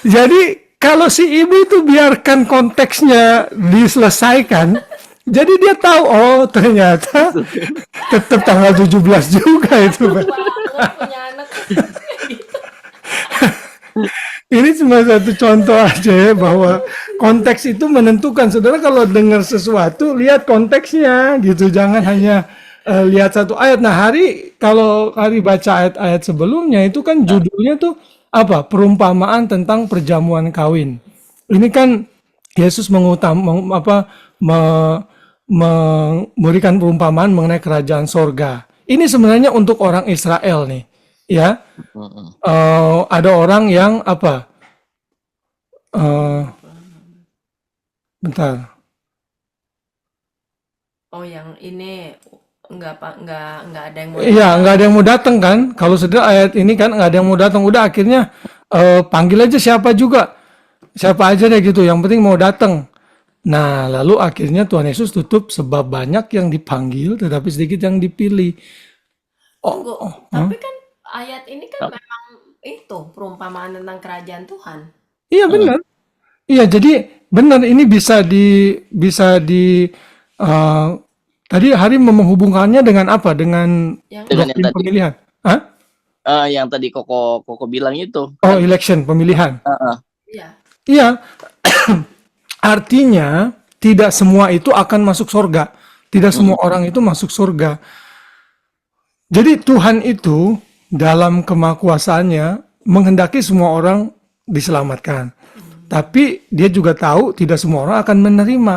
Jadi kalau si ibu itu biarkan konteksnya diselesaikan, jadi dia tahu, oh ternyata tetap tanggal 17 juga itu. Ini cuma satu contoh aja ya, bahwa konteks itu menentukan. Saudara kalau dengar sesuatu, lihat konteksnya gitu. Jangan hanya lihat satu ayat. Nah, kalau hari baca ayat-ayat sebelumnya itu kan judulnya tuh apa? Perumpamaan tentang perjamuan kawin. Ini kan Yesus memberikan perumpamaan mengenai kerajaan sorga. Ini sebenarnya untuk orang Israel nih, ya. Ada orang yang apa? Bentar. Oh, yang ini nggak ada yang mau Iya, nggak ada yang mau datang kan? Kalau saudara ayat ini kan nggak ada yang mau datang, udah akhirnya panggil aja siapa aja deh gitu. Yang penting mau datang. Nah, lalu akhirnya Tuhan Yesus tutup sebab banyak yang dipanggil, tetapi sedikit yang dipilih. Tunggu, tapi kan ayat ini kan memang itu perumpamaan tentang kerajaan Tuhan. Iya benar. Iya, jadi benar ini bisa di tadi Hari menghubungkannya dengan apa? Dengan Dengan yang doktrin tadi. pemilihan. Hah? Yang tadi Koko bilang itu. Oh, election, pemilihan. Iya. Iya. Artinya tidak semua itu akan masuk surga. Tidak semua orang itu masuk surga. Jadi Tuhan itu dalam kemahakuasaannya menghendaki semua orang diselamatkan. Tapi dia juga tahu tidak semua orang akan menerima.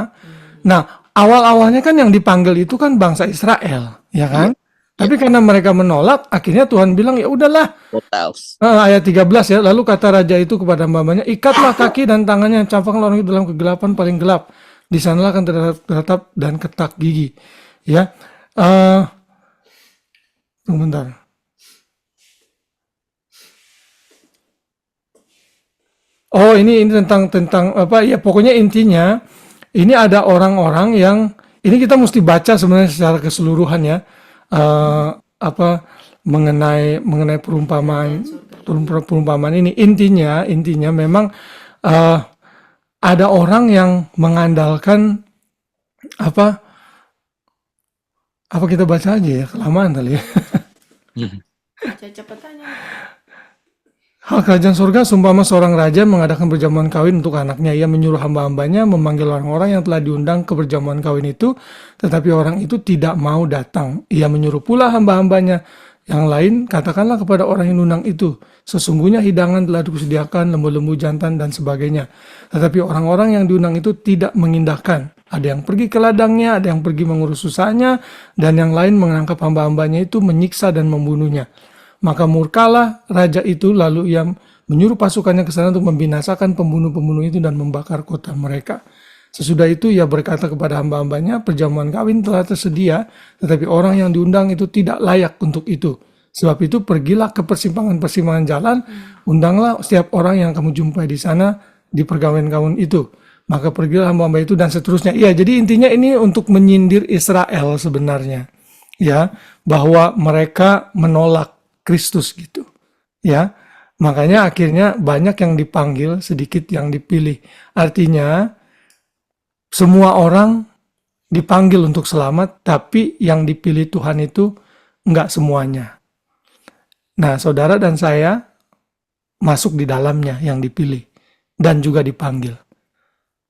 Nah, awal-awalnya kan yang dipanggil itu kan bangsa Israel, ya kan? Tapi karena mereka menolak, akhirnya Tuhan bilang, ya udahlah. Ayat 13 ya, lalu kata raja itu kepada hamba-hambanya, ikatlah kaki dan tangannya, campaklah orang itu dalam kegelapan paling gelap. Di sanalah akan tertatap dan ketak gigi. Ya, tunggu bentar. Oh, ini tentang apa? Ya, pokoknya intinya ini ada orang-orang yang ini kita mesti baca sebenarnya secara keseluruhan ya. Mengenai perumpamaan ini intinya memang ada orang yang mengandalkan apa kita baca aja ya, kelamaan kali ya. Cepetannya. Hal kerajaan surga seumpama seorang raja mengadakan perjamuan kawin untuk anaknya. Ia menyuruh hamba-hambanya memanggil orang-orang yang telah diundang ke perjamuan kawin itu, tetapi orang itu tidak mau datang. Ia menyuruh pula hamba-hambanya yang lain, katakanlah kepada orang yang diundang itu, sesungguhnya hidangan telah disediakan, lembu-lembu jantan dan sebagainya. Tetapi orang-orang yang diundang itu tidak mengindahkan. Ada yang pergi ke ladangnya, ada yang pergi mengurus usahanya, dan yang lain menangkap hamba-hambanya itu, menyiksa dan membunuhnya. Maka murkalah raja itu, lalu ia menyuruh pasukannya ke sana untuk membinasakan pembunuh-pembunuh itu dan membakar kota mereka. Sesudah itu ia berkata kepada hamba-hambanya, perjamuan kawin telah tersedia, tetapi orang yang diundang itu tidak layak untuk itu. Sebab itu pergilah ke persimpangan-persimpangan jalan, undanglah setiap orang yang kamu jumpai di sana di pergawian kawin itu. Maka pergilah hamba-hamba itu dan seterusnya. Iya, jadi intinya ini untuk menyindir Israel sebenarnya. Ya, bahwa mereka menolak Kristus gitu, ya. Makanya akhirnya banyak yang dipanggil, sedikit yang dipilih. Artinya semua orang dipanggil untuk selamat, tapi yang dipilih Tuhan itu enggak semuanya. Nah, saudara dan saya masuk di dalamnya yang dipilih dan juga dipanggil.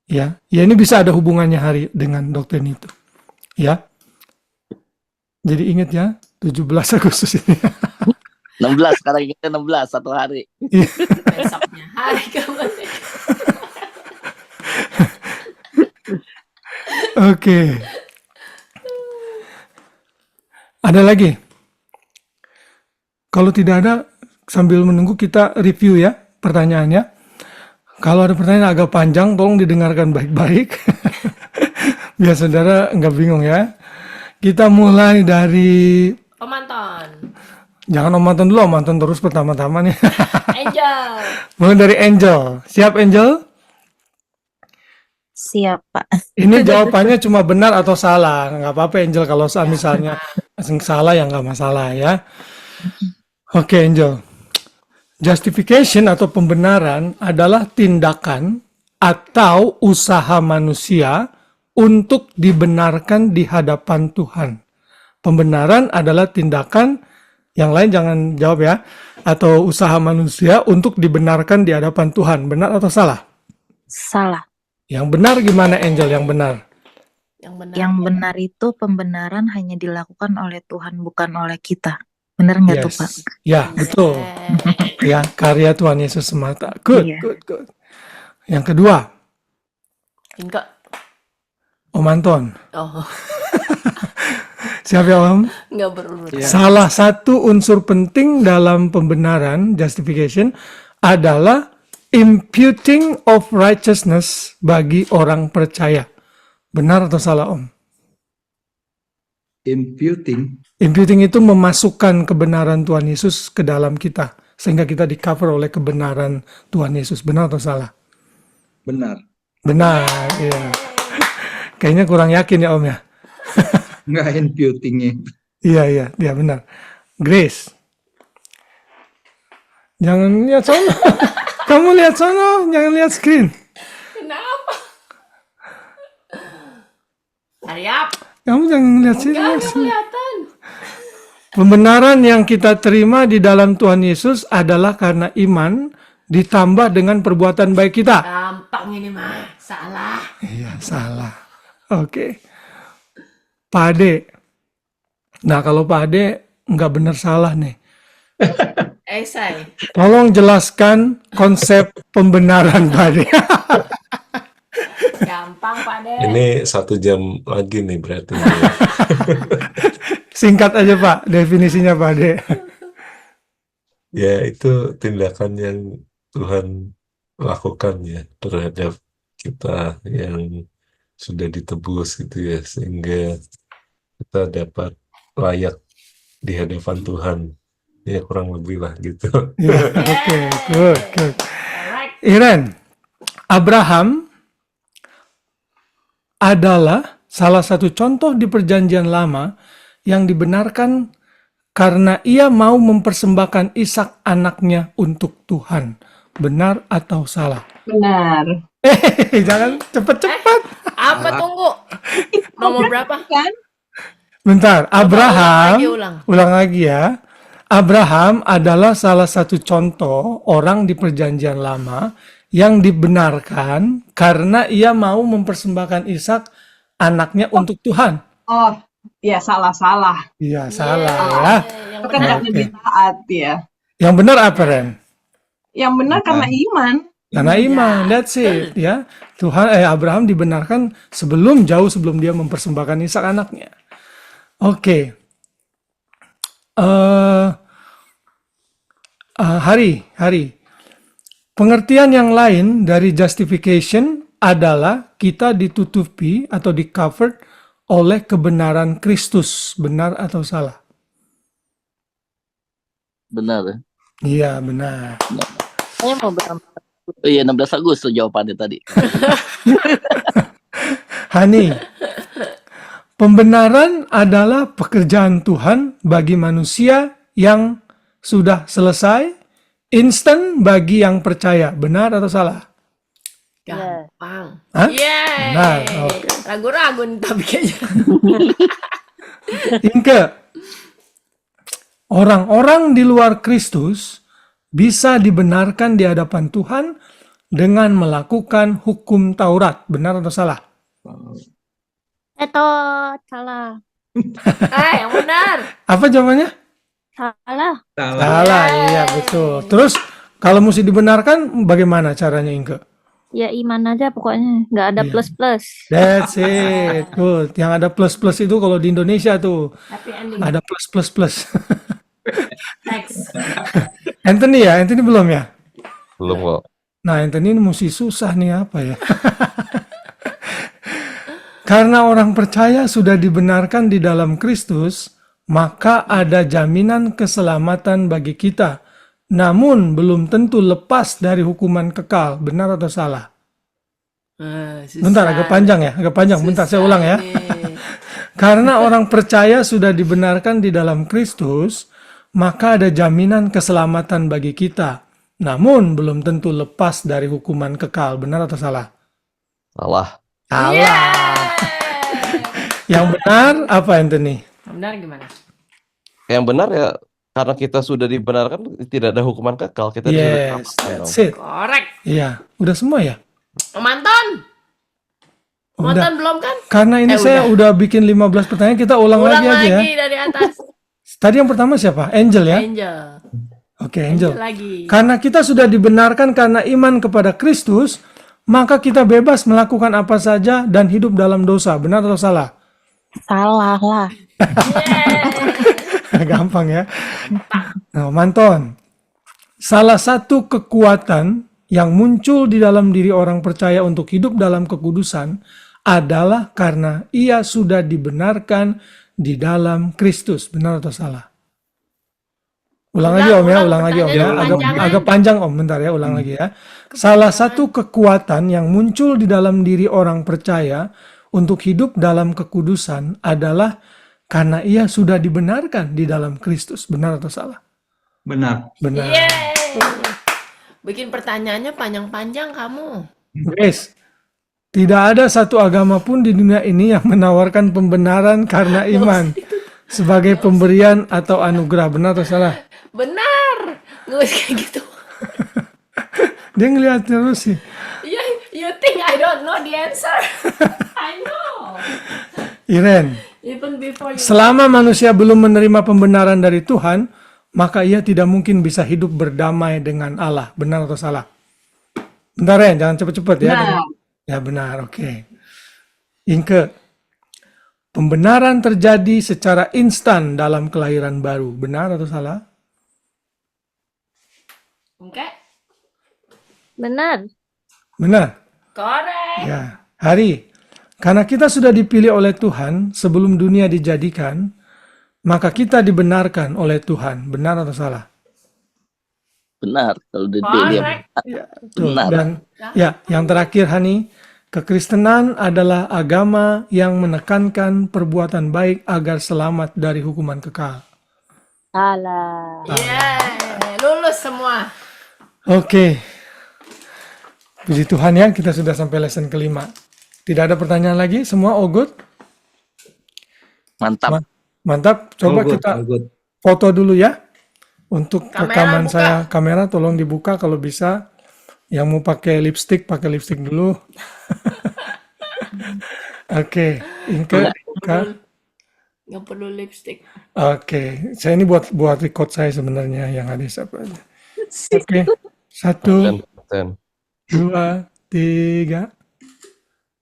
Ya, ini bisa ada hubungannya Hari dengan doktrin itu. Ya. Jadi ingat ya, 17 Agustus ini. 16, sekarang kita 16 satu hari. Besoknya hari kemudian. Oke. Ada lagi? Kalau tidak ada, sambil menunggu kita review ya pertanyaannya. Kalau ada pertanyaan agak panjang, tolong didengarkan baik-baik. Biar saudara nggak bingung ya. Kita mulai dari... Pemanton. Jangan Om Anton terus pertama-tama nih. Angel. Mulai dari Angel. Siap Angel? Siap, Pak. Ini jawabannya cuma benar atau salah. Nggak apa-apa Angel kalau misalnya salah ya nggak masalah ya. Oke Angel. Justification atau pembenaran adalah tindakan atau usaha manusia untuk dibenarkan di hadapan Tuhan. Pembenaran adalah tindakan Yang lain jangan jawab ya. Atau usaha manusia untuk dibenarkan di hadapan Tuhan. Benar atau salah? Salah. Yang benar gimana, Angel? Yang benar. Yang benar itu pembenaran hanya dilakukan oleh Tuhan, bukan oleh kita. Benar nggak tuh, Pak? Ya, betul. Ya, karya Tuhan Yesus semata. Good, Iya. good. Yang kedua, Enggak. Om Anton. Oh, Siap ya, Om? enggak berurut. Salah satu unsur penting dalam pembenaran, justification, adalah imputing of righteousness bagi orang percaya. Benar atau salah, Om? Imputing. Imputing itu memasukkan kebenaran Tuhan Yesus ke dalam kita, sehingga kita di-cover oleh kebenaran Tuhan Yesus. Benar atau salah? Benar. Benar, iya. Kayaknya kurang yakin ya, Om ya? Enggak imputingnya. Iya, dia benar. Grace. Jangan lihat sono. Kamu lihat sono, jangan lihat screen. Kenapa? Hariap. Kamu jangan lihat sini. Enggak ada kelihatan. Pembenaran yang kita terima di dalam Tuhan Yesus adalah karena iman ditambah dengan perbuatan baik kita. Gampang ini mah. Salah. Iya, salah. Oke. Pak Ade. Nah, kalau Pak Ade nggak benar salah nih. Esai. Tolong jelaskan konsep pembenaran Pak Ade. Gampang, Pak De. Ini 1 jam lagi nih berarti. Singkat aja Pak, definisinya Pak Ade. Ya, itu tindakan yang Tuhan lakukan ya terhadap kita yang sudah ditebus gitu ya, sehingga kita dapat layak di hadapan Tuhan. Ya, kurang lebih lah gitu. Ya, oke, good. Alright. Iren, Abraham adalah salah satu contoh di Perjanjian Lama yang dibenarkan karena ia mau mempersembahkan Ishak anaknya untuk Tuhan. Benar atau salah? Benar. Jangan cepat-cepat. Apa tunggu? Nomor berapa? Kan? Bentar, Abraham, ulang ulang lagi lagi. ya. Abraham adalah salah satu contoh orang di Perjanjian Lama yang dibenarkan karena ia mau mempersembahkan Ishak anaknya untuk Tuhan. Oh, ya salah. Iya, salah ya. Yang Itu kan benar. karena dia taat ya. Yang benar apa, Ren? Yang benar karena iman. Karena iman, that's it ya. Abraham dibenarkan jauh sebelum dia mempersembahkan Ishak anaknya. Oke. Hari. Pengertian yang lain dari justification adalah kita ditutupi atau di-covered oleh kebenaran Kristus. Benar atau salah? Benar ya? Iya, benar. Saya mau berapa? Oh iya, 16 Agustus jawabannya tadi. Hani, pembenaran adalah pekerjaan Tuhan bagi manusia yang sudah selesai, instan bagi yang percaya. Benar atau salah? Gampang. Hah? Yeay. Benar, oke. Ragu-ragu nih tapi kayaknya. Inke, orang-orang di luar Kristus bisa dibenarkan di hadapan Tuhan dengan melakukan hukum Taurat. Benar atau salah? Salah. Yang benar. Apa jawabannya? Salah. Salah, iya betul. Terus kalau mesti dibenarkan bagaimana caranya, Inke? Ya iman aja pokoknya. Nggak ada Iya. plus-plus. That's it, good. Yang ada plus-plus itu kalau di Indonesia tuh Happy ending. ada plus. Next. Anthony belum ya? Belum kok. Nah, Anthony ini mesti susah nih apa ya? Karena orang percaya sudah dibenarkan di dalam Kristus, maka ada jaminan keselamatan bagi kita. Namun belum tentu lepas dari hukuman kekal. Benar atau salah? Bentar, agak panjang ya, Bentar, saya ulang ya. Karena orang percaya sudah dibenarkan di dalam Kristus, maka ada jaminan keselamatan bagi kita. Namun belum tentu lepas dari hukuman kekal. Benar atau salah? Salah. Salah. Yang benar apa, Anthony? Benar gimana? Yang benar ya karena kita sudah dibenarkan, tidak ada hukuman kekal, kita sudah Yes, diselamatkan dong. that's it. Korek. Iya, udah semua ya? Mantan. Udah. Mantan belum kan? Karena ini saya udah bikin 15 pertanyaan, kita ulang Ulang lagi aja ya. lagi dari atas. Tadi yang pertama siapa? Angel ya? Angel. Oke, Angel. Lagi. Karena kita sudah dibenarkan karena iman kepada Kristus, maka kita bebas melakukan apa saja dan hidup dalam dosa. Benar atau salah? Salah lah. Gampang ya. Nah, Manton. Salah satu kekuatan yang muncul di dalam diri orang percaya untuk hidup dalam kekudusan adalah karena ia sudah dibenarkan di dalam Kristus. Benar atau salah? Ulang lagi Om ya, ulang lagi Om ya. Agak panjang Om, bentar ya, ulang lagi ya. Salah satu kekuatan yang muncul di dalam diri orang percaya untuk hidup dalam kekudusan adalah karena ia sudah dibenarkan di dalam Kristus. Benar atau salah? Benar. Benar. Yeay. Bikin pertanyaannya panjang-panjang kamu. Guys, tidak ada satu agama pun di dunia ini yang menawarkan pembenaran karena iman sebagai pemberian atau anugerah. Benar atau salah? Benar. Nggak usah kayak gitu. Dia ngeliat terus sih. You think I don't know the answer? I know. Iren, Even before you. selama manusia belum menerima pembenaran dari Tuhan, maka ia tidak mungkin bisa hidup berdamai dengan Allah. Benar atau salah? Bentar Ren, jangan cepet-cepet ya. Benar. Ya benar, oke. Inke, pembenaran terjadi secara instan dalam kelahiran baru. Benar atau salah? Oke. Benar. Benar. Korek. Ya, Hari, karena kita sudah dipilih oleh Tuhan sebelum dunia dijadikan, maka kita dibenarkan oleh Tuhan. Benar atau salah? Benar. Kalau dia Korek. Tuh, benar. dan ya, yang terakhir Hani, kekristenan adalah agama yang menekankan perbuatan baik agar selamat dari hukuman kekal. Salah. Yeay. Lulus semua. Oke. Puji Tuhan ya, kita sudah sampai lesson kelima. Tidak ada pertanyaan lagi? Semua all good? Mantap. Mantap. Coba All good, kita all good. foto dulu ya. Untuk Kamera rekaman buka. saya, kamera tolong dibuka kalau bisa. Yang mau pakai lipstick dulu. Oke, Inke, Kak. Nggak perlu lipstick. Oke, saya ini buat record saya sebenarnya yang ada siapa aja. Oke, 1, 2, 3.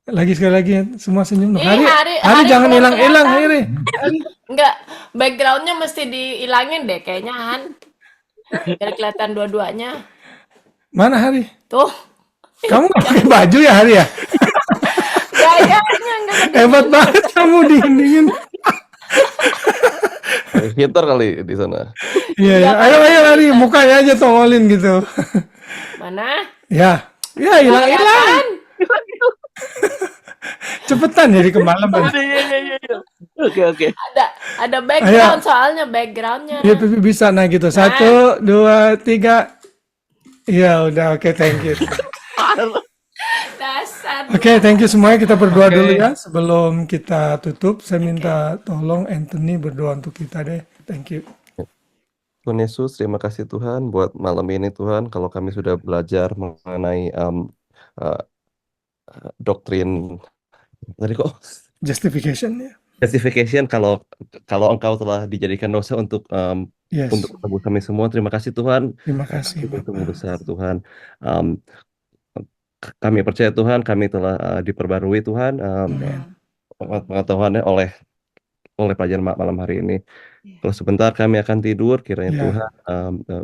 Sekali lagi semua senyum. Ih, Hari Hari jangan belum hilang-hilang, kelihatan. Hari. Enggak, backgroundnya mesti dihilangin deh kayaknya Han. Biar kelihatan dua-duanya. Mana Hari? Tuh, Kamu nggak pakai baju ya Hari ya? gayanya enggak gede. Hebat banget kamu dihindingin. Pintar kali di sana. Iya, ya. Ayo Hari, mukanya aja tongolin gitu. Mana? Ya, hilang-hilang. Cepetan jadi kemalaman. Oke. Ada background soalnya backgroundnya. Iya, Pipi bisa. Nah gitu. 1, 2, 3. Iya, udah. Oke, thank you. Dasar. Oke, thank you semuanya. Kita berdoa dulu ya. Sebelum kita tutup, saya minta tolong Anthony berdoa untuk kita deh. Thank you. Tuhan Yesus, terima kasih Tuhan buat malam ini Tuhan. Kalau kami sudah belajar mengenai doktrin tadi kok Justification ya. justification, kalau Engkau telah dijadikan dosa untuk Yes. untuk menebus kami semua. Terima kasih Tuhan. Terima kasih. Itu besar Tuhan. Kami percaya Tuhan, kami telah diperbarui Tuhan pengetahuannya oleh pelajaran malam hari ini. Kalau sebentar kami akan tidur, kiranya Tuhan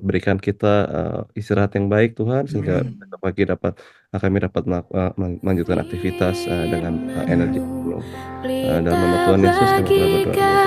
berikan kita istirahat yang baik Tuhan, sehingga besok pagi kami dapat melanjutkan aktivitas dengan energi penuh. Dalam nama Tuhan Yesus kami telah berdoa.